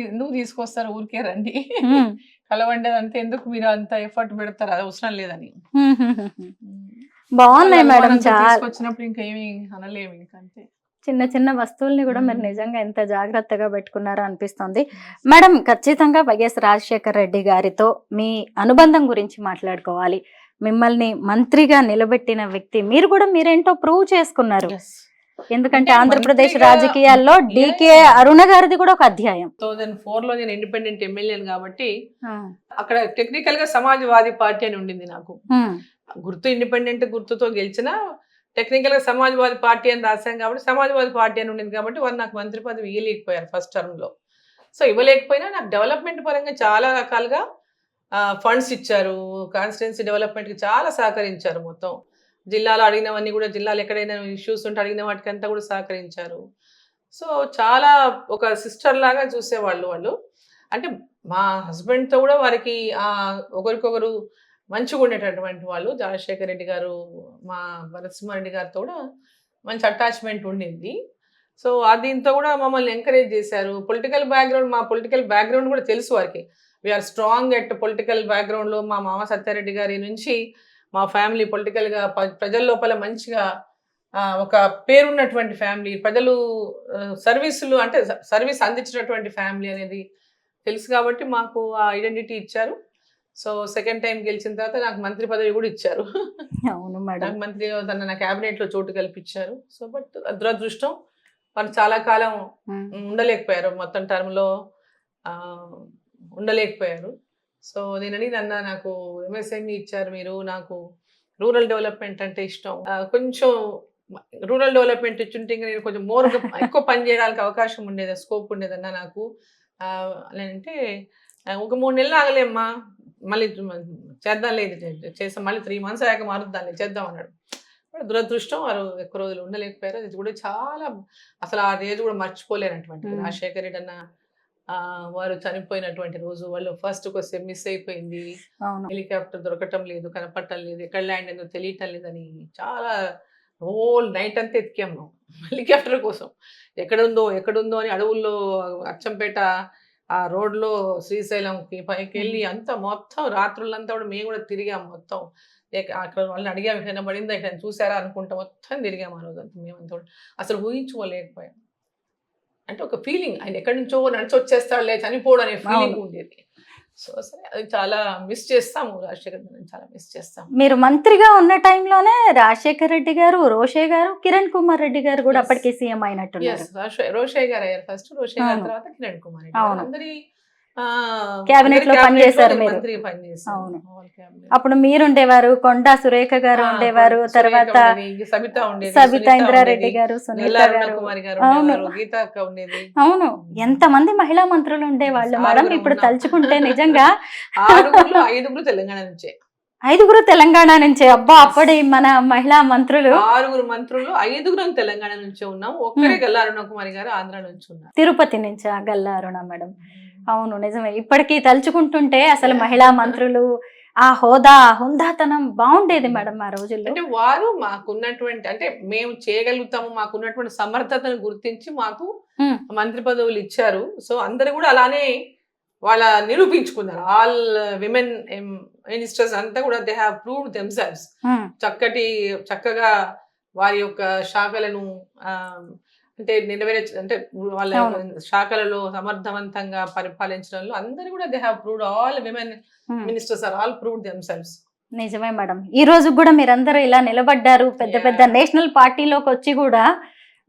ఎందుకు తీసుకొస్తారు, ఊరికే రండి కలవండి, అంతే ఎందుకు మీరు అంత ఎఫర్ట్ పెడతారు, అది అవసరం లేదని. బాగున్నాయి మేడం. చాలా తీసుకొచ్చినప్పుడు ఇంకా ఏమి అనలేము. ఇంకా అంతే. చిన్న చిన్న వస్తువుల్ని కూడా మీరు నిజంగా ఎంత జాగ్రత్తగా పెట్టుకున్నారో అనిపిస్తుంది. మేడం, ఖచ్చితంగా వైఎస్ రాజశేఖర రెడ్డి గారితో మీ అనుబంధం గురించి మాట్లాడుకోవాలి. మిమ్మల్ని మంత్రిగా నిలబెట్టిన వ్యక్తి మీరు కూడా మీరేంటో ప్రూవ్ చేసుకున్నారు. ఎందుకంటే ఆంధ్రప్రదేశ్ రాజకీయాల్లో డికే అరుణ గారిది కూడా ఒక అధ్యాయం. 2004లో నేను ఇండిపెండెంట్ ఎమ్మెల్యేను కాబట్టి అక్కడ టెక్నికల్ గా సమాజ్వాదీ పార్టీ అని ఉండింది నాకు గుర్తు. ఇండిపెండెంట్ గుర్తుతో గెలిచిన టెక్నికల్ గా సమాజ్వాదీ పార్టీ అని రాశాం కాబట్టి సమాజ్వాదీ పార్టీ అని ఉండింది కాబట్టి వారు నాకు మంత్రి పదవి ఇవ్వలేకపోయారు ఫస్ట్ టర్మ్ లో. సో, ఇవ్వలేకపోయినా నాకు డెవలప్మెంట్ పరంగా చాలా రకాలుగా ఫండ్స్ ఇచ్చారు. కాన్స్టిట్యున్సీ డెవలప్మెంట్ కి చాలా సహకరించారు. మొత్తం జిల్లాలో అడిగినవన్నీ కూడా, జిల్లాలో ఎక్కడైనా ఇష్యూస్ ఉంటే అడిగిన వాటికంతా కూడా సహకరించారు. సో, చాలా ఒక సిస్టర్ లాగా చూసేవాళ్ళు వాళ్ళు. అంటే మా హస్బెండ్తో కూడా వారికి ఒకరికొకరు మంచిగా ఉండేటటువంటి వాళ్ళు. రాజశేఖర రెడ్డి గారు, మా నరసింహారెడ్డి గారితో కూడా మంచి అటాచ్మెంట్ ఉండింది. సో, దీంతో కూడా మమ్మల్ని ఎంకరేజ్ చేశారు. మా పొలిటికల్ బ్యాక్గ్రౌండ్ కూడా తెలుసు వారికి. వీఆర్ స్ట్రాంగ్ ఎట్ పొలిటికల్ బ్యాక్గ్రౌండ్లో. మా మామ సత్యారెడ్డి గారి నుంచి మా ఫ్యామిలీ పొలిటికల్గా ప్రజల లోపల మంచిగా ఒక పేరున్నటువంటి ఫ్యామిలీ, ప్రజలు సర్వీసులు అంటే సర్వీస్ అందించినటువంటి ఫ్యామిలీ అనేది తెలుసు కాబట్టి మాకు ఆ ఐడెంటిటీ ఇచ్చారు. సో సెకండ్ టైం గెలిచిన తర్వాత నాకు మంత్రి పదవి కూడా ఇచ్చారు. అవును మేడం. నాకు మంత్రి నా క్యాబినెట్ లో చోటు కల్పించారు. సో బట్ దురదృష్టం వాళ్ళు చాలా కాలం ఉండలేకపోయారు, మొత్తం టర్మ్ లో ఉండలేకపోయారు. సో నేనని నాకు ఎంఎస్ఎంఈ ఇచ్చారు మీరు, నాకు రూరల్ డెవలప్మెంట్ అంటే ఇష్టం, కొంచెం రూరల్ డెవలప్మెంట్ ఇచ్చుంటే ఇంకా నేను కొంచెం మోర్ ఎక్కువ పని చేయడానికి అవకాశం ఉండేది, స్కోప్ ఉండేదన్నా నాకు. అంటే ఒక 3 నెలలు ఆగలేమ్మా, మళ్ళీ చేద్దాం లేదు చేస్తాం, మళ్ళీ 3 months అయ్యాక మారుద్దాం చేద్దాం అన్నాడు. దురదృష్టం వారు ఎక్కువ రోజులు ఉండలేకపోయారు. ఇది కూడా చాలా అసలు ఆ రోజు కూడా మర్చిపోలేనటువంటి రాజశేఖర రెడ్డి అన్న వారు చనిపోయినటువంటి రోజు. వాళ్ళు ఫస్ట్ క్వశ్చన్ మిస్ అయిపోయింది, హెలికాప్టర్ దొరకటం లేదు, కనపడటం లేదు, ఎక్కడ ల్యాండ్ ఏందో తెలియటం లేదని చాలా హోల్ నైట్ అంతా ఎతికాము హెలికాప్టర్ కోసం. ఎక్కడుందో అని అడవుల్లో అచ్చంపేట ఆ రోడ్లో శ్రీశైలంకి పైకి వెళ్ళి అంతా మొత్తం రాత్రులంతా కూడా మేము కూడా తిరిగాము. మొత్తం అక్కడ వాళ్ళని అడిగాము, ఎక్కడైనా పడిందా, ఎక్కడైనా చూసారా అనుకుంటా మొత్తం తిరిగాము ఆ రోజు అంతా. మేమంతా కూడా అసలు ఊహించుకోలేకపోయాం. అంటే ఒక ఫీలింగ్, ఆయన ఎక్కడి నుంచో నడిచి వచ్చేస్తాడులే చనిపోవడం అనే ఫీలింగ్ ఉండేది. సో సరే అది చాలా మిస్ చేస్తాము, రాజశేఖర్ రెడ్డి చాలా మిస్ చేస్తాము. మీరు మంత్రిగా ఉన్న టైంలోనే రాజశేఖర్ రెడ్డి గారు, రోషే గారు, కిరణ్ కుమార్ రెడ్డి గారు కూడా అప్పటికే సీఎం అయినట్టున్నారు. రోషే గారు అయ్యారు ఫస్ట్, రోషే గారి తర్వాత కిరణ్ కుమార్ రెడ్డి. అందరి క్యాబినెట్ లో పనిచేశారు మీరు. అవును, అప్పుడు మీరుండేవారు, కొండా సురేఖ గారు ఉండేవారు, తర్వాత సబితా ఇంద్రారెడ్డి గారు, సునీత గారు, అవును, ఎంత మంది మహిళా మంత్రులు ఉండేవాళ్ళు మేడం. ఇప్పుడు తలుచుకుంటే నిజంగా 5 తెలంగాణ నుంచే, 5 తెలంగాణ నుంచే. అబ్బా, అప్పటి మన మహిళా మంత్రులు 6 మంత్రులు, 5 తెలంగాణ నుంచే ఉన్నాం. ఒక్కరే గల్లా అరుణకుమారి గారు ఆంధ్ర నుంచి ఉన్నారు, తిరుపతి నుంచి. గల్లా అరుణ మేడం, అవును నిజమే. ఇప్పటికీ తలుచుకుంటుంటే అసలు మహిళా మంత్రులు ఆ హోదా, హుందాతనం బాగుండేది మేడం ఆ రోజుల్లో. అంటే వారు మాకున్నటువంటి, అంటే మేము చేయగలుగుతాము, మాకున్నటువంటి సమర్థతను గుర్తించి మాకు మంత్రి పదవులు ఇచ్చారు. సో అందరు కూడా అలానే వాళ్ళ నిరూపించుకున్నారు. ఆల్ విమెన్ మినిస్టర్స్ అంతా కూడా దే హ్యావ్ ప్రూవ్డ్ దెమ్సెల్వ్స్. చక్కగా వారి యొక్క శాఖలను అంటే అంటే వాళ్ళ శాఖలలో సమర్థవంతంగా పరిపాలించడంలో అందరూ కూడా they have proved, all women ministers are all proved themselves. నిజమే మేడం. ఈ రోజు కూడా మీరందరూ ఇలా నిలబడ్డారు, పెద్ద పెద్ద నేషనల్ పార్టీలోకి వచ్చి కూడా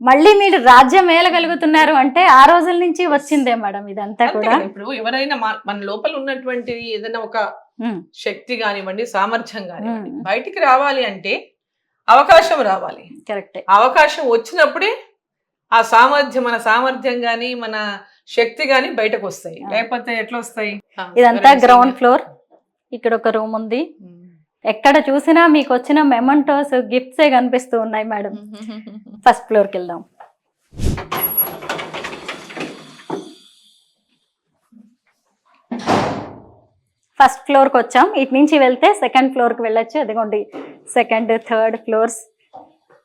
మళ్ళీ మీరు రాజ్యం ఏలగలుగుతున్నారు అంటే ఆ రోజుల నుంచి వచ్చిందే మేడం ఇదంతా కూడా. ఇప్పుడు ఎవరైనా మన లోపల ఉన్నటువంటి ఏదైనా ఒక శక్తి కానివ్వండి, సామర్థ్యం కానివ్వండి, బయటికి రావాలి అంటే అవకాశం రావాలి. కరెక్ట్. అవకాశం వచ్చినప్పుడే ఆ సామర్థ్యం, మన సామర్థ్యం గాని మన శక్తి గాని బయటకు వస్తాయి, లేకపోతే ఎట్లా వస్తాయి? ఇదంతా గ్రౌండ్ ఫ్లోర్, ఇక్కడ ఒక రూమ్ ఉంది. ఎక్కడ చూసినా మీకు వచ్చిన మెమంటోస్, గిఫ్ట్స్ కనిపిస్తూ ఉన్నాయి మేడం. ఫస్ట్ ఫ్లోర్కి వెళ్దాం. ఫస్ట్ ఫ్లోర్కి వచ్చాం, ఇటు నుంచి వెళ్తే సెకండ్ ఫ్లోర్కి వెళ్ళొచ్చు. అదిగోండి సెకండ్, థర్డ్ ఫ్లోర్స్.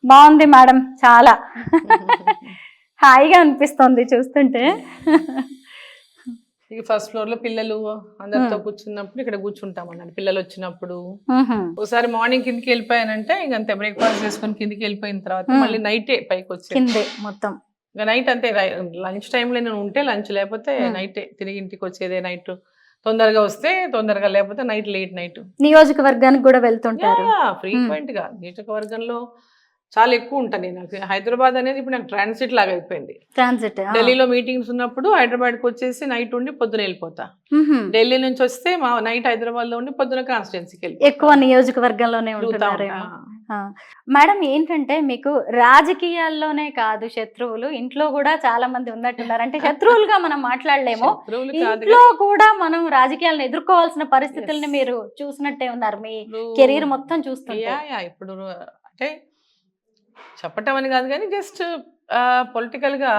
బాగుంది మేడం, చాలా హాయిగా అనిపిస్తుంది చూస్తుంటే. ఫస్ట్ ఫ్లోర్ లో పిల్లలు అందరితో కూర్చున్నప్పుడు ఇక్కడ కూర్చుంటాం అన్నట్టు. పిల్లలు వచ్చినప్పుడు ఒకసారి మార్నింగ్ కిందికి వెళ్ళిపోయానంటే ఇంకంతే, బ్రేక్ఫాస్ట్ చేసుకుని కిందికి వెళ్ళిపోయిన తర్వాత మళ్ళీ నైటే పైకి వచ్చేది మొత్తం. ఇంకా నైట్ అంతే, లంచ్ టైంలో నేను ఉంటే లంచ్, లేకపోతే నైటే తిరిగి ఇంటికి వచ్చేదే. నైట్ తొందరగా వస్తే తొందరగా, లేకపోతే నైట్ లేట్ నైట్. నియోజకవర్గానికి కూడా వెళ్తుంటారు ఫ్రీక్వెంట్ గా. నియోజకవర్గంలో చాలా ఎక్కువ ఉంటాను నేను. హైదరాబాద్ అనేది ఇప్పుడు నాకు ట్రాన్సిట్ లాగా అయిపోయింది. ట్రాన్సిట్. ఢిల్లీలో మీటింగ్స్ ఉన్నప్పుడు హైదరాబాద్కి వచ్చేసి నైట్ ఉండి పొద్దున వెళ్ళిపోతా. ఢిల్లీ నుంచి వస్తే మా నైట్ హైదరాబాద్ లో ఉండి పొద్దున కాన్స్టిట్యున్సీకి వెళ్ళి. ఎక్కువ నియోజకవర్గంలోనే ఉంటున్నారు మేడం. ఏంటంటే మీకు రాజకీయాల్లోనే కాదు శత్రువులు, ఇంట్లో కూడా చాలా మంది ఉన్నట్టున్నారు. అంటే శత్రువులుగా మనం మాట్లాడలేము, ఇంట్లో కూడా మనం రాజకీయాలను ఎదుర్కోవాల్సిన పరిస్థితుల్ని మీరు చూసినట్టే ఉన్నారు మీ కెరీర్ మొత్తం చూస్తుంటే. ఇప్పుడు అంటే చెప్పటం అని కాదు కానీ జస్ట్ పొలిటికల్గా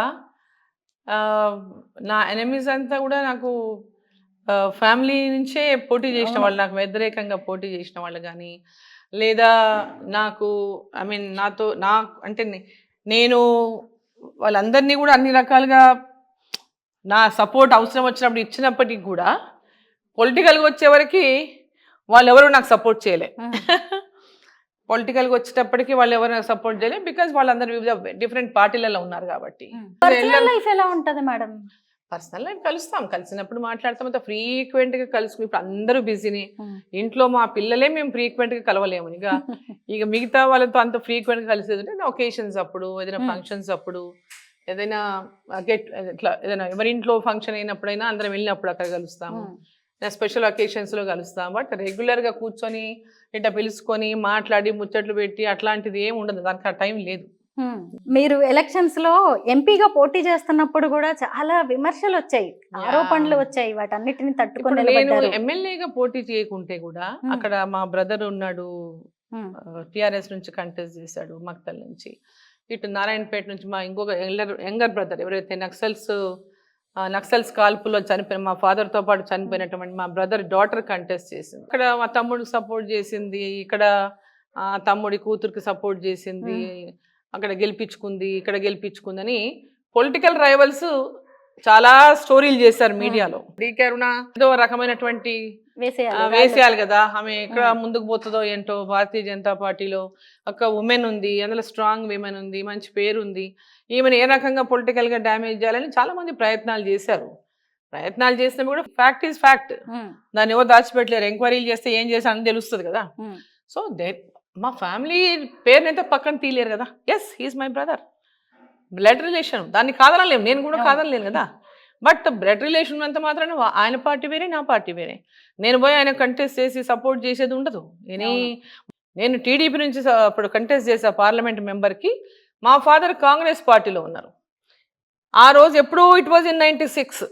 నా ఎనిమీస్ అంతా కూడా నాకు ఫ్యామిలీ నుంచే పోటీ చేసిన వాళ్ళు, నాకు వ్యతిరేకంగా పోటీ చేసిన వాళ్ళు కానీ, లేదా నాకు అంటే నేను వాళ్ళందరినీ కూడా అన్ని రకాలుగా నా సపోర్ట్ అవసరం వచ్చినప్పుడు ఇచ్చినప్పటికీ కూడా పొలిటికల్గా వచ్చేవరకు వాళ్ళు ఎవరు నాకు సపోర్ట్ చేయలే. పొలిటికల్గా వచ్చేటప్పటికి వాళ్ళు ఎవరైనా సపోర్ట్ చేయలేదు, బికాజ్ వాళ్ళందరూ వివిధ డిఫరెంట్ పార్టీలలో ఉన్నారు కాబట్టి. పర్సనల్ లైఫ్ ఎలా ఉంటది మేడం? పర్సనల్ లైఫ్ కలుస్తాం, కలిసినప్పుడు మాట్లాడతాం, అంత ఫ్రీక్వెంట్ గా కలుసుకుని. ఇప్పుడు అందరూ బిజీనే, ఇంట్లో మా పిల్లలే మేము ఫ్రీక్వెంట్ గా కలవలేము. ఇక మిగతా వాళ్ళతో అంత ఫ్రీక్వెంట్ గా కలిసేది అంటే ఒకేషన్స్ అప్పుడు, ఏదైనా ఫంక్షన్స్ అప్పుడు, ఏదైనా ఇట్లా ఏదైనా ఎవరింట్లో ఫంక్షన్ అయినప్పుడైనా అందరం వెళ్ళినప్పుడు అక్కడ కలుస్తాము, స్పెషల్ ఒకేషన్స్ లో కలుస్తాం. బట్ రెగ్యులర్ గా కూర్చొని ఇట్లా పిలుచుకొని మాట్లాడి ముచ్చట్లు పెట్టి అట్లాంటిది ఏమి ఉండదు, దానికి ఆ టైం లేదు. మీరు ఎలక్షన్స్ లో ఎంపీగా పోటీ చేస్తున్నప్పుడు కూడా చాలా విమర్శలు వచ్చాయి, ఆరోపణలు వచ్చాయి, వాటన్నిటిని తట్టుకొని నేను నిలబడ్డారు. ఎమ్మెల్యేగా పోటీ చేయకుంటే కూడా అక్కడ మా బ్రదర్ ఉన్నాడు, టిఆర్ఎస్ నుంచి కంటెస్ట్ చేశాడు, మక్తల్ నుంచి. ఇటు నారాయణపేట నుంచి మా ఇంకొక యంగర్ బ్రదర్, ఎవరైతే నక్సల్స్ కాల్పులో చనిపోయిన మా father తో పాటు చనిపోయినటువంటి మా బ్రదర్ డాటర్ కంటెస్ట్ చేసింది. ఇక్కడ మా తమ్ముడికి సపోర్ట్ చేసింది, ఇక్కడ తమ్ముడి కూతురికి సపోర్ట్ చేసింది, అక్కడ గెలిపించుకుంది, ఇక్కడ గెలిపించుకుందని పొలిటికల్ రైవల్స్ చాలా స్టోరీలు చేశారు మీడియాలో. డీకే అరుణ ఏదో రకమైనటువంటి వేసేయాలి కదా, ఆమె ఎక్కడ ముందుకు పోతుందో ఏంటో. భారతీయ జనతా పార్టీలో ఒక ఉమెన్ ఉంది, అందులో స్ట్రాంగ్ విమెన్ ఉంది, మంచి పేరు ఉంది, ఈమెను ఏ రకంగా పొలిటికల్ గా డ్యామేజ్ చేయాలని చాలా మంది ప్రయత్నాలు చేశారు. ప్రయత్నాలు చేసినా కూడా ఫ్యాక్ట్ ఈజ్ ఫ్యాక్ట్, దాన్ని ఎవరు దాచిపెట్టలేరు. ఎంక్వైరీలు చేస్తే ఏం చేశానని తెలుస్తుంది కదా. సో మా ఫ్యామిలీ పేరునైతే పక్కన తీయలేరు కదా. Yes, he's my brother, blood relation, దాన్ని కాదనలేము, నేను కూడా కాదనలేను కదా. బట్ బ్లడ్ రిలేషన్ అంత మాత్రాన ఆయన పార్టీ వేరే, నా పార్టీ వేరే. నేను పోయి ఆయన కంటెస్ట్ చేసి సపోర్ట్ చేసేది ఉండదు. నేను టీడీపీ నుంచి అప్పుడు కంటెస్ట్ చేసే పార్లమెంట్ మెంబర్కి మా ఫాదర్ కాంగ్రెస్ పార్టీలో ఉన్నారు. ఆ రోజు ఎప్పుడు ఇట్ వాజ్ ఇన్ 96.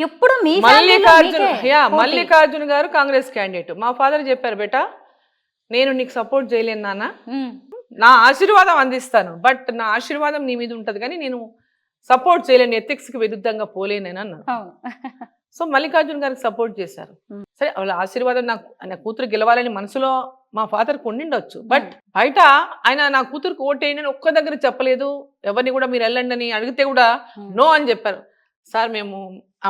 ఎప్పుడు మల్లికార్జున్ గారు కాంగ్రెస్ క్యాండిడేట్. మా ఫాదర్ చెప్పారు, బేటా నేను నీకు సపోర్ట్ చేయలేను నాన్న, నా ఆశీర్వాదం అందిస్తాను, బట్ నా ఆశీర్వాదం నీ మీద ఉంటది కానీ నేను సపోర్ట్ చేయలేను, ఎథిక్స్ కి విరుద్ధంగా పోలేనని అన్నాను. సో మల్లికార్జున్ గారికి సపోర్ట్ చేశారు. సరే, వాళ్ళ ఆశీర్వాదం నా కూతురు గెలవాలని మనసులో మా ఫాదర్కి ఉండిండొచ్చు, బట్ బయట ఆయన నా కూతురుకి ఓటేయని ఒక్క దగ్గర చెప్పలేదు. ఎవరిని కూడా మీరు వెళ్ళండి అని అడిగితే కూడా నో అని చెప్పారు. సార్ మేము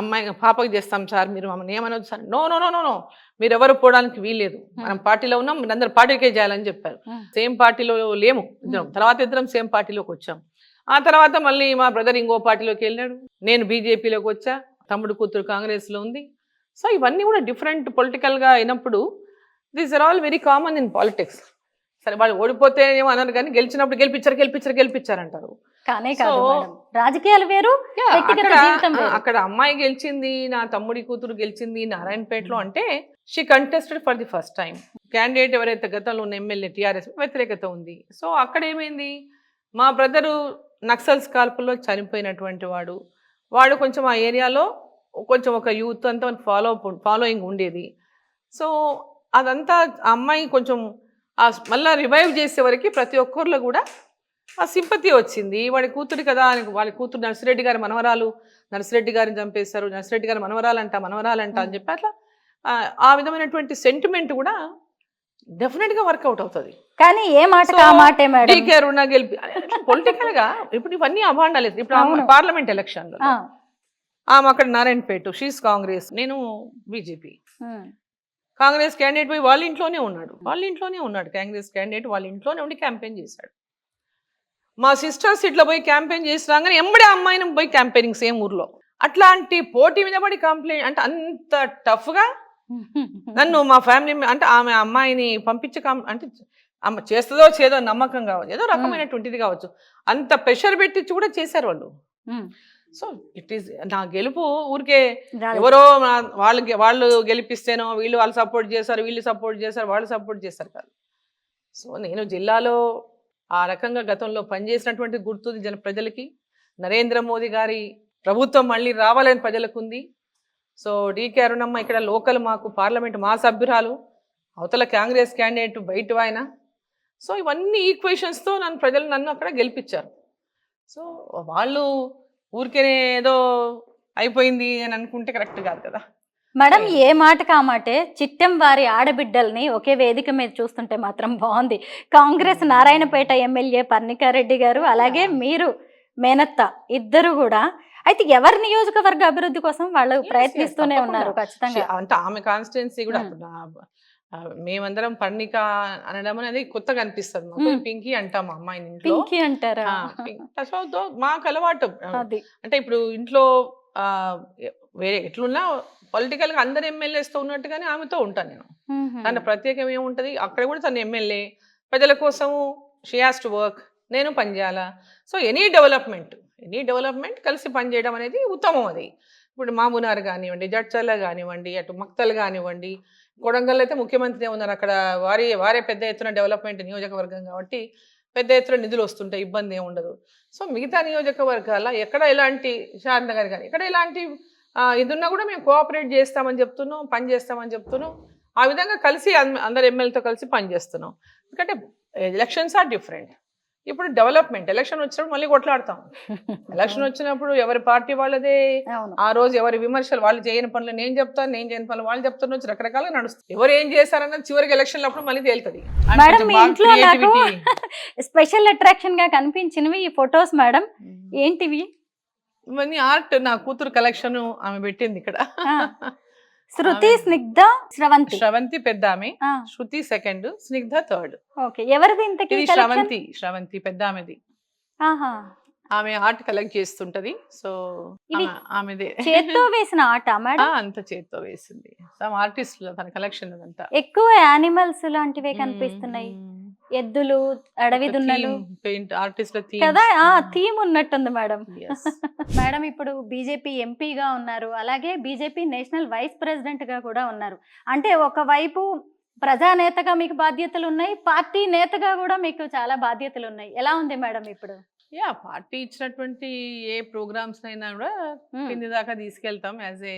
అమ్మాయి పాపకి చేస్తాం సార్, మీరు మమ్మల్ని ఏమనొద్దు sir. No no no no no, మీరు ఎవరు పోవడానికి వీల్లేదు, మనం పార్టీలో ఉన్నాం, మీరు అందరు పార్టీకే చేయాలని చెప్పారు. సేమ్ పార్టీలో లేము ఇద్దరం, తర్వాత ఇద్దరం సేమ్ పార్టీలోకి వచ్చాం. ఆ తర్వాత మళ్ళీ మా బ్రదర్ ఇంకో పార్టీలోకి వెళ్ళాడు, నేను బీజేపీలోకి వచ్చా, తమ్ముడు కూతురు కాంగ్రెస్లో ఉంది. సో ఇవన్నీ కూడా డిఫరెంట్ పొలిటికల్గా అయినప్పుడు these are all very common in politics. సరే, వాళ్ళు ఓడిపోతే ఏమో అన్నారు కానీ గెలిచినప్పుడు గెలిపించారంటారు. రాజకీయాలు వేరు, అక్కడ అమ్మాయి గెలిచింది, నా తమ్ముడి కూతురు గెలిచింది నారాయణపేటలో అంటే she contested for the first time. Candidate ఎవరైతే గతంలో ఉన్న ఎమ్మెల్యే టీఆర్ఎస్ వ్యతిరేకత ఉంది. సో అక్కడ ఏమైంది, మా బ్రదరు నక్సల్స్ కాల్పుల్లో చనిపోయినటువంటి వాడు కొంచెం ఆ ఏరియాలో కొంచెం ఒక యూత్ అంతా ఫాలోయింగ్ ఉండేది. సో అదంతా ఆ అమ్మాయి కొంచెం మళ్ళీ రివైవ్ చేసే వరకు ప్రతి ఒక్కరిలో కూడా ఆ సింపతి వచ్చింది. వాడి కూతురు కదా, వాళ్ళ కూతురు నర్సిరెడ్డి గారి మనవరాలు, నర్సిరెడ్డి గారిని చంపేశారు, నర్సిరెడ్డి గారి మనవరాలంట అని చెప్పి అట్లా ఆ విధమైనటువంటి సెంటిమెంట్ కూడా డెఫినెట్ గా వర్కౌట్ అవుతుంది. కానీ ఏ మాట డీకే అరుణ గెలిపి పొలిటికల్ గా ఇప్పుడు ఇవన్నీ అభాండాలు. ఇప్పుడు పార్లమెంట్ ఎలక్షన్ లో ఆమె అక్కడ నారాయణపేట, షీస్ కాంగ్రెస్, నేను బీజేపీ. కాంగ్రెస్ క్యాండిడేట్ పోయి వాళ్ళ ఇంట్లోనే ఉన్నాడు, కాంగ్రెస్ క్యాండిడేట్ వాళ్ళ ఇంట్లోనే ఉండి క్యాంపెయిన్ చేశాడు. మా సిస్టర్స్ ఇట్లా పోయి క్యాంపెయిన్ చేసి రాగానే ఎంబడే అమ్మాయిని పోయి క్యాంపెయినింగ్ సేమ్ ఊర్లో. అట్లాంటి పోటీ మీద పడి కంప్లైంట్ అంటే అంత టఫ్ గా నన్ను మా ఫ్యామిలీ అంటే ఆమె అమ్మాయిని పంపించి అంటే అమ్మ చేస్తుందో చేదో నమ్మకం కావచ్చు, ఏదో రకమైనటువంటిది కావచ్చు, అంత ప్రెషర్ పెట్టించి కూడా చేశారు వాళ్ళు. సో ఇట్ ఈస్ నా గెలుపు ఊరికే ఎవరో వాళ్ళు గెలిపిస్తేనో వాళ్ళు సపోర్ట్ చేశారు, వాళ్ళు సపోర్ట్ చేశారు కాదు. సో నేను జిల్లాలో ఆ రకంగా గతంలో పనిచేసినటువంటి గుర్తు ప్రజలకి, నరేంద్ర మోదీ గారి ప్రభుత్వం మళ్ళీ రావాలని ప్రజలకు ఉంది. సో డీకే అరుణమ్మ ఇక్కడ లోకల్, మాకు పార్లమెంట్ మా సభ్యురాలు, అవతల కాంగ్రెస్ క్యాండిడేట్ బయట ఆయన. సో ఇవన్నీ ఈక్వేషన్స్తో ప్రజలు నన్ను అక్కడ గెలిపించారు. సో వాళ్ళు ఊరికే ఏదో అయిపోయింది అని అనుకుంటే కరెక్ట్ కాదు కదా మేడం. ఏ మాటకు ఆ మాటే చిట్టెం వారి ఆడబిడ్డల్ని ఒకే వేదిక మీద చూస్తుంటే మాత్రం బాగుంది. కాంగ్రెస్ నారాయణపేట ఎమ్మెల్యే పర్ణికారెడ్డి గారు, అలాగే మీరు మేనత్త, ఇద్దరు కూడా. అయితే ఎవరి నియోజకవర్గ అభివృద్ధి కోసం వాళ్ళు ప్రయత్నిస్తూనే ఉన్నారు ఖచ్చితంగా. అంటే ఆమె కాన్స్టిట్యున్సీ కూడా మేమందరం పర్ణిక అనడం అనేది కొత్తగా అనిపిస్తుంది మాకు. మ్మ్. పింకీ అంటాం మా అమ్మాయిని ఇంట్లో. పింకీ అంటారా? సో మాకు అలవాటు. అది అంటే ఇప్పుడు ఇంట్లో ఆ, వేరే ఎట్లున్నా పొలిటికల్ గా అందరు ఎమ్మెల్యేస్తో ఉన్నట్టుగానే ఆమెతో ఉంటాను నేను. మ్మ్. తన ప్రత్యేకం ఏముంటది, అక్కడ కూడా తను ఎమ్మెల్యే, ప్రజల కోసము షీ హాస్ టు వర్క్, నేను పనిచేయాలా. సో ఎనీ డెవలప్మెంట్ కలిసి పనిచేయడం అనేది ఉత్తమం. అది ఇప్పుడు మామూనార్ కానివ్వండి, జడ్చర్ల కానివ్వండి, అటు మక్తల్ కానివ్వండి, కొడంగల్ అయితే ముఖ్యమంత్రి ఉన్నారు, అక్కడ వారే పెద్ద ఎత్తున డెవలప్మెంట్ నియోజకవర్గం కాబట్టి పెద్ద ఎత్తున నిధులు వస్తుంటాయి, ఇబ్బంది ఏమి ఉండదు. సో మిగతా నియోజకవర్గాల ఎక్కడ ఎలాంటి శాంతనగర్ కానీ ఎక్కడ ఎలాంటి ఇది ఉన్నా కూడా మేము కోఆపరేట్ చేస్తామని చెప్తున్నాం, పని చేస్తామని చెప్తున్నాం. ఆ విధంగా కలిసి అందరు ఎమ్మెల్యేతో కలిసి పనిచేస్తున్నాం. ఎందుకంటే ఎలక్షన్స్ ఆర్ డిఫరెంట్. ఇప్పుడు డెవలప్మెంట్ ఎలక్షన్ వచ్చినప్పుడు మళ్ళీ కొట్లాడతాం. ఎలక్షన్ వచ్చినప్పుడు ఎవరి పార్టీ వాళ్ళదే, అవును. ఆ రోజు ఎవరి విమర్శలు, వాళ్ళు చేయని పనులు నేను చెప్తాను, నేను చేయని పనులు వాళ్ళు చెప్తున్న రకరకాలుగా నడుస్తుంది. ఎవరు ఏం చేశారన్నది చివరికి ఎలక్షన్లు అప్పుడు మళ్ళీ తేలుతుంది. మేడం మీ ఇంట్లో నాకు స్పెషల్ అట్రాక్షన్ గా కనిపించినవి ఈ ఫొటోస్ మేడం, ఏంటివి? ఇవన్నీ ఆర్ట్, నా కూతురు కలెక్షన్ ఆమె పెట్టింది ఇక్కడ. శృతి, స్నిగ్ధ, శ్రవంతి. శ్రవంతి పెద్ద ఆమె, శృతి సెకండ్, స్నిగ్ధ థర్డ్. ఓకే, ఎవరిది ఇంతకీ ఇది collection? శ్రవంతి పెద్ద ఆమెది. ఆహా. ఆమె ఆర్ట్ కలెక్ట్ చేస్తుంటది. సో ఇవి ఆమెదే చేత్తో వేసిన ఆట మేడం? అంత చేత్తో వేసింది. సమ్ ఆర్టిస్ట్ తన కలెక్షన్ అదంతా. ఎక్కువ యానిమల్స్ లాంటివే కనిపిస్తున్నాయి, ఎద్దులు, అడవి దున్నలు, పెయింట్ ఆర్టిస్ట్ కదా. థీమ్ ఉన్నట్టుంది మేడం. మేడం ఇప్పుడు బీజేపీ ఎంపీగా ఉన్నారు, అలాగే బీజేపీ నేషనల్ వైస్ ప్రెసిడెంట్ గా కూడా ఉన్నారు. అంటే ఒకవైపు ప్రజానేతగా మీకు బాధ్యతలు ఉన్నాయి, పార్టీ నేతగా కూడా మీకు చాలా బాధ్యతలు ఉన్నాయి. ఎలా ఉంది మేడం ఇప్పుడు? పార్టీ ఇచ్చినటువంటి ఏ ప్రోగ్రామ్స్ అయినా కూడా కింది దాకా తీసుకెళ్తాం యాజ్ ఏ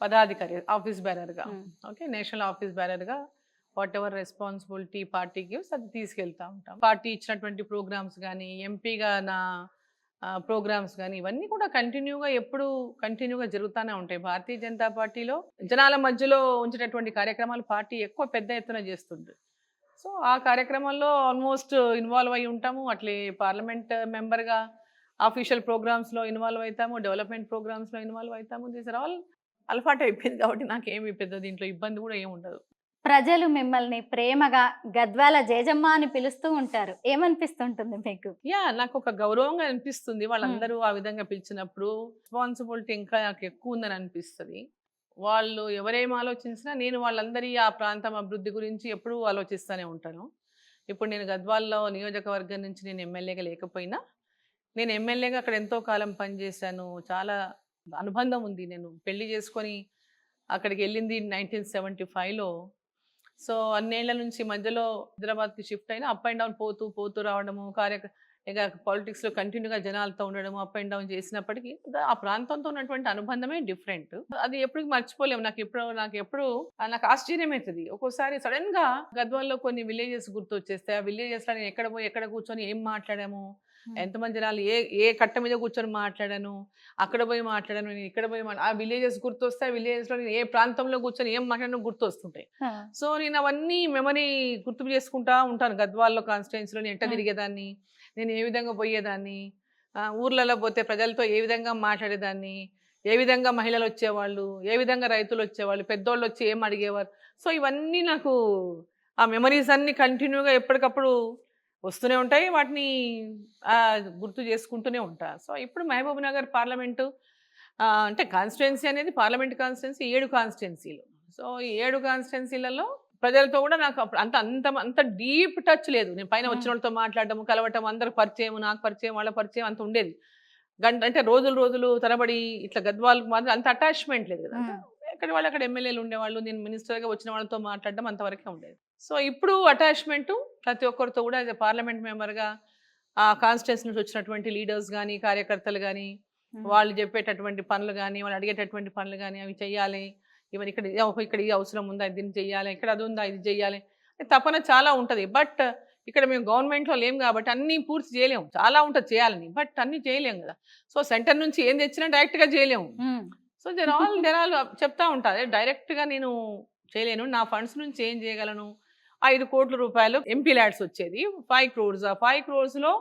పదాధికారి, ఆఫీస్ బేరర్గా. ఓకే, నేషనల్ ఆఫీస్ బేరర్గా whatever responsibility party gives అది తీసుకెళ్తా ఉంటాం. పార్టీ ఇచ్చినటువంటి ప్రోగ్రామ్స్ కానీ, ఎంపీగా నా ప్రోగ్రామ్స్ కానీ ఇవన్నీ కూడా కంటిన్యూగా జరుగుతూనే ఉంటాయి. భారతీయ జనతా పార్టీలో జనాల మధ్యలో ఉంచేటటువంటి కార్యక్రమాలు పార్టీ ఎక్కువ పెద్ద ఎత్తున చేస్తుంది. సో ఆ కార్యక్రమాల్లో ఆల్మోస్ట్ ఇన్వాల్వ్ అయి ఉంటాము. అట్లే పార్లమెంట్ మెంబర్గా ఆఫీషియల్ ప్రోగ్రామ్స్లో ఇన్వాల్వ్ అవుతాము, డెవలప్మెంట్ ప్రోగ్రామ్స్లో ఇన్వాల్వ్ అవుతాము. దీస్ ఆర్ ఆల్ అలవాటు అయిపోయింది కాబట్టి నాకేమి పెద్ద దీంట్లో ఇబ్బంది కూడా ఏమి ఉండదు. ప్రజలు మిమ్మల్ని ప్రేమగా గద్వాల జేజమ్మ అని పిలుస్తూ ఉంటారు, ఏమనిపిస్తుంటుంది మీకు? నాకు ఒక గౌరవంగా అనిపిస్తుంది. వాళ్ళందరూ ఆ విధంగా పిలిచినప్పుడు రెస్పాన్సిబిలిటీ ఇంకా నాకు ఎక్కువ ఉందని అనిపిస్తుంది. వాళ్ళు ఎవరేం ఆలోచించినా నేను వాళ్ళందరి ఆ ప్రాంతం అభివృద్ధి గురించి ఎప్పుడూ ఆలోచిస్తూనే ఉంటాను. ఇప్పుడు నేను గద్వాల్లో నియోజకవర్గం నుంచి నేను ఎమ్మెల్యేగా లేకపోయినా, నేను ఎమ్మెల్యేగా అక్కడ ఎంతో కాలం పనిచేశాను, చాలా అనుబంధం ఉంది. నేను పెళ్లి చేసుకొని అక్కడికి వెళ్ళింది 1975లో. సో అన్నేళ్ల నుంచి మధ్యలో హైదరాబాద్కి షిఫ్ట్ అయినా అప్ అండ్ డౌన్ పోతూ రావడము, ఇక పాలిటిక్స్లో కంటిన్యూగా జనాలతో ఉండడము, అప్ అండ్ డౌన్ చేసినప్పటికీ ఆ ప్రాంతంతో ఉన్నటువంటి అనుబంధమే డిఫరెంట్. అది ఎప్పుడు మర్చిపోలేము. నాకు ఆశ్చర్యం అవుతుంది ఒక్కోసారి సడన్ గా గద్వాల్లో కొన్ని విలేజెస్ గుర్తొచ్చేస్తాయి. ఆ విలేజెస్ లో నేను ఎక్కడ కూర్చొని ఏం మాట్లాడాము, ఎంతమంది జనాలు ఏ కట్ట మీద కూర్చొని మాట్లాడాను, అక్కడ పోయి మాట్లాడాను, నేను ఇక్కడ పోయి ఆ విలేజెస్ గుర్తొస్తాయి. ఆ విలేజెస్ లో నేను ఏ ప్రాంతంలో కూర్చొని ఏం మాట్లాడానో గుర్తొస్తుంటాయి. సో నేను అవన్నీ మెమరీ గుర్తు చేసుకుంటా ఉంటాను. గద్వాల్లో కాన్స్టిట్యుయెన్సీలో నేను ఎట్ట తిరిగేదాన్ని, నేను ఏ విధంగా పోయేదాన్ని, ఊర్లలో పోతే ప్రజలతో ఏ విధంగా మాట్లాడేదాన్ని, ఏ విధంగా మహిళలు వచ్చేవాళ్ళు, ఏ విధంగా రైతులు వచ్చేవాళ్ళు, పెద్దోళ్ళు వచ్చి ఏం అడిగేవారు. సో ఇవన్నీ నాకు ఆ మెమరీస్ అన్నీ కంటిన్యూగా ఎప్పటికప్పుడు వస్తూనే ఉంటాయి. వాటిని గుర్తు చేసుకుంటూనే ఉంటా. సో ఇప్పుడు మహబూబ్ నగర్ పార్లమెంటు అంటే కాన్స్టిట్యుయెన్సీ అనేది పార్లమెంట్ కాన్స్టిట్యుయెన్సీ 7 కాన్స్టిట్యుయెన్సీలు. సో ఈ 7 కాన్స్టిట్యుయెన్సీలలో ప్రజలతో కూడా నాకు అంత డీప్ టచ్ లేదు. నేను పైన వచ్చిన వాళ్ళతో మాట్లాడడం, కలవటం, అందరికి పరిచయం, నాకు పరిచయం, వాళ్ళ పరిచయం అంత ఉండేది. అంటే రోజులు తరబడి ఇట్లా గద్వాలకు మాత్రం అంత అటాచ్మెంట్ లేదు కదా. ఎక్కడ వాళ్ళు అక్కడ ఎమ్మెల్యేలు ఉండేవాళ్ళు, నేను మినిస్టర్గా వచ్చిన వాళ్ళతో మాట్లాడడం అంతవరకే ఉండేది. సో ఇప్పుడు అటాచ్మెంట్ ప్రతి ఒక్కరితో కూడా యాజ్ ఎ పార్లమెంట్ మెంబర్గా ఆ కాన్స్టిట్యుయెన్సీ నుంచి వచ్చినటువంటి లీడర్స్ కానీ, కార్యకర్తలు కానీ, వాళ్ళు చెప్పేటటువంటి పనులు కానీ, వాళ్ళు అడిగేటటువంటి పనులు కానీ అవి చెయ్యాలి, ఈవెన్ ఇక్కడ ఈ అవసరం ఉందా, దీన్ని చెయ్యాలి, ఇక్కడ అది ఉందా, ఇది చెయ్యాలి, తపన చాలా ఉంటుంది. బట్ ఇక్కడ మేము గవర్నమెంట్లో లేము కాబట్టి అన్నీ పూర్తి చేయలేము. చాలా ఉంటుంది చేయాలని, బట్ అన్నీ చేయలేము కదా. సో సెంటర్ నుంచి ఏం తెచ్చినా డైరెక్ట్గా చేయలేము. సో జనాలు చెప్తా ఉంటారు, డైరెక్ట్గా నేను చేయలేను, నా ఫండ్స్ నుంచి ఏం చేయగలను. 5 కోట్ల రూపాయలు ఎంపీ ల్యాడ్స్ వచ్చేది, 5 crores. ఆ 5 crores-లో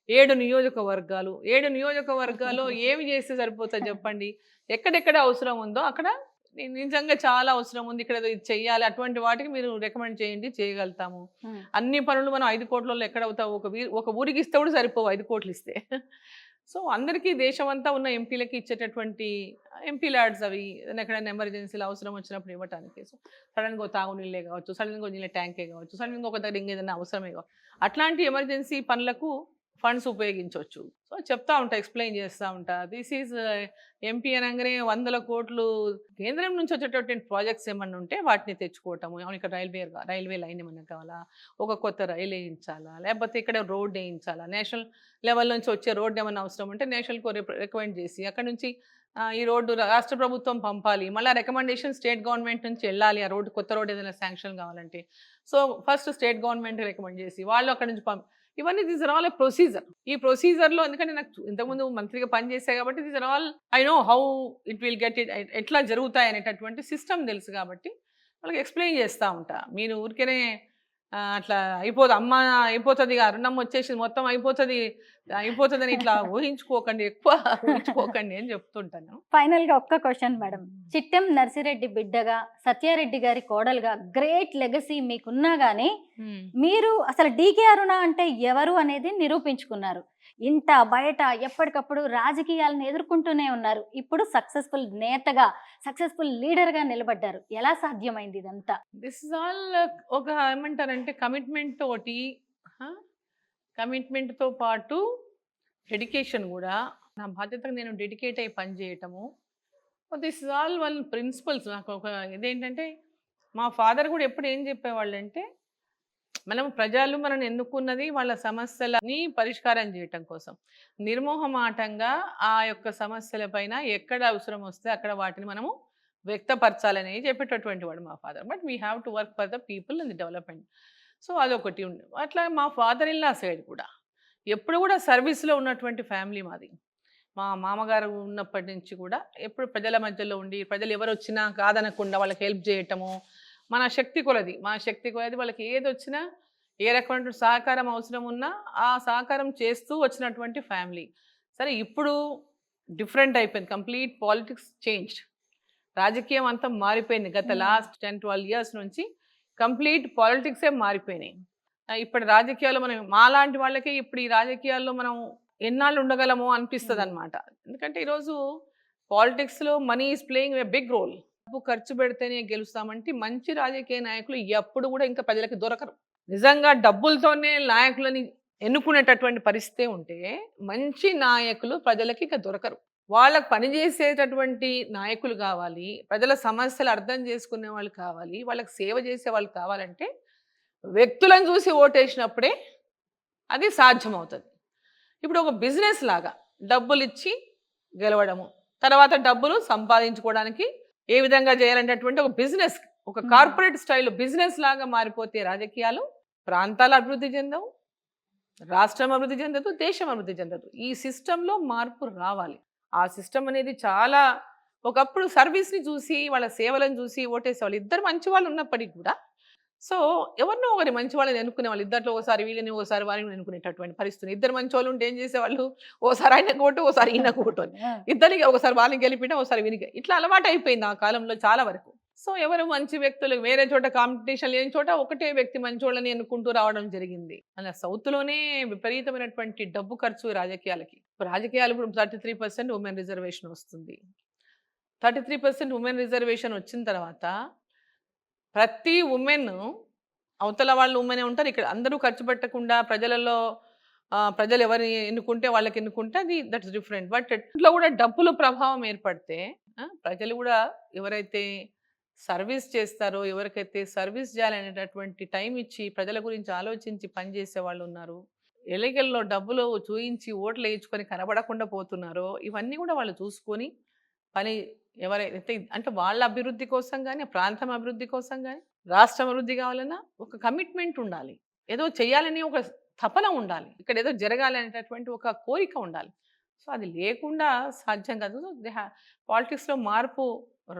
7 నియోజకవర్గాలు. 7 నియోజకవర్గాల్లో ఏమి చేస్తే సరిపోతుంది చెప్పండి. ఎక్కడెక్కడ అవసరం ఉందో అక్కడ నిజంగా చాలా అవసరం ఉంది ఇక్కడ, ఇది చెయ్యాలి, అటువంటి వాటికి మీరు రికమెండ్ చేయండి, చేయగలుగుతాము. అన్ని పనులు మనం 5 కోట్లలో ఎక్కడ అవుతావు, ఒక ఊరికి ఇస్తే కూడా సరిపోవు 5 కోట్లు ఇస్తే. సో అందరికీ దేశం అంతా ఉన్న ఎంపీలకి ఇచ్చేటటువంటి ఎంపీ ల్యాడ్స్ అవి, ఎక్కడైనా ఎమర్జెన్సీలు అవసరం వచ్చినప్పుడు ఇవ్వటానికి. సో సడన్గా తాగునీళ్ళే కావచ్చు, సడన్గా నీళ్ళ ట్యాంకే కావచ్చు, సడన్గా ఒక దగ్గర ఇంకేదైనా అవసరమే కావచ్చు, అట్లాంటి ఎమర్జెన్సీ పనులకు ఫండ్స్ ఉపయోగించవచ్చు. సో చెప్తా ఉంటా, ఎక్స్ప్లెయిన్ చేస్తూ ఉంటా. దిస్ ఈజ్ ఎంపీ అనగానే 100 కోట్లు కేంద్రం నుంచి వచ్చేటటువంటి ప్రాజెక్ట్స్ ఏమన్నా ఉంటే వాటిని తెచ్చుకోవటము. ఇక్కడ రైల్వే లైన్ ఏమన్నా కావాలా, ఒక కొత్త రైలు వేయించాలా, లేకపోతే ఇక్కడ రోడ్ వేయించాలా, నేషనల్ లెవెల్ నుంచి వచ్చే రోడ్డు ఏమన్నా అవసరం ఉంటే నేషనల్కు రికమెండ్ చేసి అక్కడ నుంచి ఈ రోడ్డు రాష్ట్ర ప్రభుత్వం పంపాలి, మళ్ళీ రికమెండేషన్ స్టేట్ గవర్నమెంట్ నుంచి వెళ్ళాలి. ఆ రోడ్డు కొత్త రోడ్డు ఏదైనా శాంక్షన్ కావాలంటే so first state government recommend చేసి వాళ్ళు అక్కడ నుంచి ఇవన్నీ these are all a procedure. ఈ ప్రొసీజర్లో ఎందుకంటే నాకు ఇంతకుముందు మంత్రిగా పనిచేసాయి కాబట్టి these are all I know how it will get it, ఎట్లా జరుగుతాయి అనేటటువంటి సిస్టమ్ తెలుసు కాబట్టి వాళ్ళకి ఎక్స్ప్లెయిన్ చేస్తూ ఉంటా. మీరు ఊరికేనే అట్లా అమ్మ అయిపోతుంది, రుణం వచ్చేసి మొత్తం అయిపోతుంది అని ఇట్లా ఊహించుకోకండి, ఎక్కువ ఊహించుకోకండి అని చెప్తుంటాను. ఫైనల్ గా ఒక్క క్వశ్చన్ మేడం, చిట్టెం నర్సిరెడ్డి బిడ్డగా సత్యారెడ్డి గారి కోడలుగా గ్రేట్ లెగసీ మీకున్నా గానీ మీరు అసలు డీకే అరుణ అంటే ఎవరు అనేది నిరూపించుకున్నారు. ఇంత బయట ఎప్పటికప్పుడు రాజకీయాలను ఎదుర్కొంటూనే ఉన్నారు. ఇప్పుడు సక్సెస్ఫుల్ నేతగా, సక్సెస్ఫుల్ లీడర్ గా నిలబడ్డారు. ఎలా సాధ్యమైంది ఇదంతా? దిస్ ఇస్ ఆల్ ఒక ఏమంటారంటే కమిట్మెంట్తో పాటు డెడికేషన్ కూడా. నా బాధ్యతకు నేను డెడికేట్ అయ్యి పని చేయటము. This is all one principles. నాకు ఒక ఇదేంటంటే మా ఫాదర్ కూడా ఎప్పుడు ఏం చెప్పేవాళ్ళు అంటే, ప్రజలు మనం ఎన్నుకున్నది వాళ్ళ సమస్యలని పరిష్కారం చేయటం కోసం, నిర్మోహమాటంగా ఆ యొక్క సమస్యల పైన ఎక్కడ అవసరం వస్తే అక్కడ వాటిని మనము వ్యక్తపరచాలని చెప్పేటటువంటి వాడు మా father. But we have to work for the people and the development. So అదొకటి ఉంది. అట్లా మా ఫాదర్ ఇన్ లా సైడ్ కూడా ఎప్పుడు కూడా సర్వీస్లో ఉన్నటువంటి ఫ్యామిలీ మాది. మా మామగారు ఉన్నప్పటి నుంచి కూడా ఎప్పుడు ప్రజల మధ్యలో ఉండి, ప్రజలు ఎవరు వచ్చినా కాదనకుండా వాళ్ళకి హెల్ప్ చేయటము, మా శక్తి కొలది వాళ్ళకి ఏది వచ్చినా ఏ రకమైన సహకారం అవసరం ఉన్నా ఆ సహకారం చేస్తూ వచ్చినటువంటి ఫ్యామిలీ. సరే ఇప్పుడు డిఫరెంట్ అయిపోయింది, కంప్లీట్ పాలిటిక్స్ చేంజ్డ్, రాజకీయం అంతా మారిపోయింది. గత లాస్ట్ 10-12 ఇయర్స్ నుంచి కంప్లీట్ పాలిటిక్సే మారిపోయినాయి. ఇప్పుడు రాజకీయాల్లో మాలాంటి వాళ్ళకి ఇప్పుడు ఈ రాజకీయాల్లో మనం ఎన్నాళ్ళు ఉండగలమో అనిపిస్తుంది అనమాట. ఎందుకంటే ఈరోజు పాలిటిక్స్లో money is playing a big role. డబ్బు ఖర్చు పెడితేనే గెలుస్తామంటే మంచి రాజకీయ నాయకులు ఎప్పుడు కూడా ఇంకా ప్రజలకి దొరకరు. నిజంగా డబ్బులతోనే నాయకులని ఎన్నుకునేటటువంటి పరిస్థితి ఉంటే మంచి నాయకులు ప్రజలకి ఇక దొరకరు. వాళ్ళకు పనిచేసేటటువంటి నాయకులు కావాలి, ప్రజల సమస్యలు అర్థం చేసుకునే వాళ్ళు కావాలి, వాళ్ళకి సేవ చేసే వాళ్ళు కావాలంటే వ్యక్తులను చూసి ఓటేసినప్పుడే అది సాధ్యమవుతుంది. ఇప్పుడు ఒక బిజినెస్ లాగా డబ్బులు ఇచ్చి గెలవడము, తర్వాత డబ్బులు సంపాదించుకోవడానికి ఏ విధంగా చేయాలనేటటువంటి ఒక బిజినెస్, ఒక కార్పొరేట్ స్టైల్లో బిజినెస్ లాగా మారిపోతే రాజకీయాలు ప్రాంతాలు అభివృద్ధి చెందవు, రాష్ట్రం అభివృద్ధి చెందదు, దేశం అభివృద్ధి చెందదు. ఈ సిస్టంలో మార్పు రావాలి. ఆ సిస్టమ్ అనేది చాలా, ఒకప్పుడు సర్వీస్ని చూసి వాళ్ళ సేవలను చూసి ఓటేసేవాళ్ళు. ఇద్దరు మంచి వాళ్ళు ఉన్నప్పటికీ కూడా సో ఎవరినో ఒకరి మంచి వాళ్ళని ఎన్నుకునే వాళ్ళు. ఇద్దరిలో ఒకసారి వీళ్ళని ఒకసారి వారిని ఎన్నుకునేటటువంటి పరిస్థితి. ఇద్దరు మంచి వాళ్ళు ఉంటే ఏం చేసేవాళ్ళు, ఓసారి ఆయన కోటు ఓసారి ఈయన కోటు అని ఇద్దరికి ఒకసారి వాళ్ళని గెలిపినా ఒకసారి వినిగా, ఇట్లా అలవాటు అయిపోయింది ఆ కాలంలో చాలా వరకు. సో ఎవరు మంచి వ్యక్తులు వేరే చోట కాంపిటీషన్ లేని చోట ఒకటే వ్యక్తి మంచి వాళ్ళని ఎన్నుకుంటూ రావడం జరిగింది. అలా సౌత్లోనే విపరీతమైనటువంటి డబ్బు ఖర్చు రాజకీయాలకి. రాజకీయాలు ఇప్పుడు 33% ఉమెన్ రిజర్వేషన్ వస్తుంది. 33% ఉమెన్ రిజర్వేషన్ వచ్చిన తర్వాత ప్రతి ఉమెన్, అవతల వాళ్ళు ఉమెనే ఉంటారు, ఇక్కడ అందరూ ఖర్చు పెట్టకుండా ప్రజలలో ప్రజలు ఎవరిని ఎన్నుకుంటే వాళ్ళకి ఎన్నుకుంటే అది దట్స్ డిఫరెంట్. బట్ ఇట్లా కూడా డబ్బుల ప్రభావం ఏర్పడితే ప్రజలు కూడా ఎవరైతే సర్వీస్ చేస్తారో, ఎవరికైతే సర్వీస్ చేయాలనేటటువంటి టైం ఇచ్చి ప్రజల గురించి ఆలోచించి పనిచేసే వాళ్ళు ఉన్నారు, ఎన్నికల్లో డబ్బులు చూయించి ఓట్లు వేయించుకొని కనబడకుండా పోతున్నారో ఇవన్నీ కూడా వాళ్ళు చూసుకొని పని ఎవరైతే అంటే వాళ్ళ అభివృద్ధి కోసం కానీ, ప్రాంతం అభివృద్ధి కోసం కానీ, రాష్ట్రం అభివృద్ధి కావాలన్నా ఒక కమిట్మెంట్ ఉండాలి, ఏదో చేయాలని ఒక తపన ఉండాలి, ఇక్కడ ఏదో జరగాలి అనేటటువంటి ఒక కోరిక ఉండాలి. సో అది లేకుండా సాధ్యం కాదు. పాలిటిక్స్లో మార్పు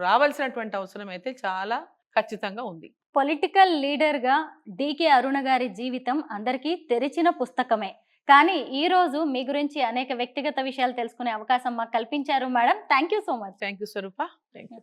రావాల్సినటువంటి అవసరం అయితే చాలా ఖచ్చితంగా ఉంది. పొలిటికల్ లీడర్గా డీకే అరుణ గారి జీవితం అందరికీ తెరిచిన పుస్తకమే. కానీ ఈ రోజు మీ గురించి అనేక వ్యక్తిగత విషయాలు తెలుసుకునే అవకాశం మాకు కల్పించారు madam. Thank you so much. Thank you Swarupa. Thank you.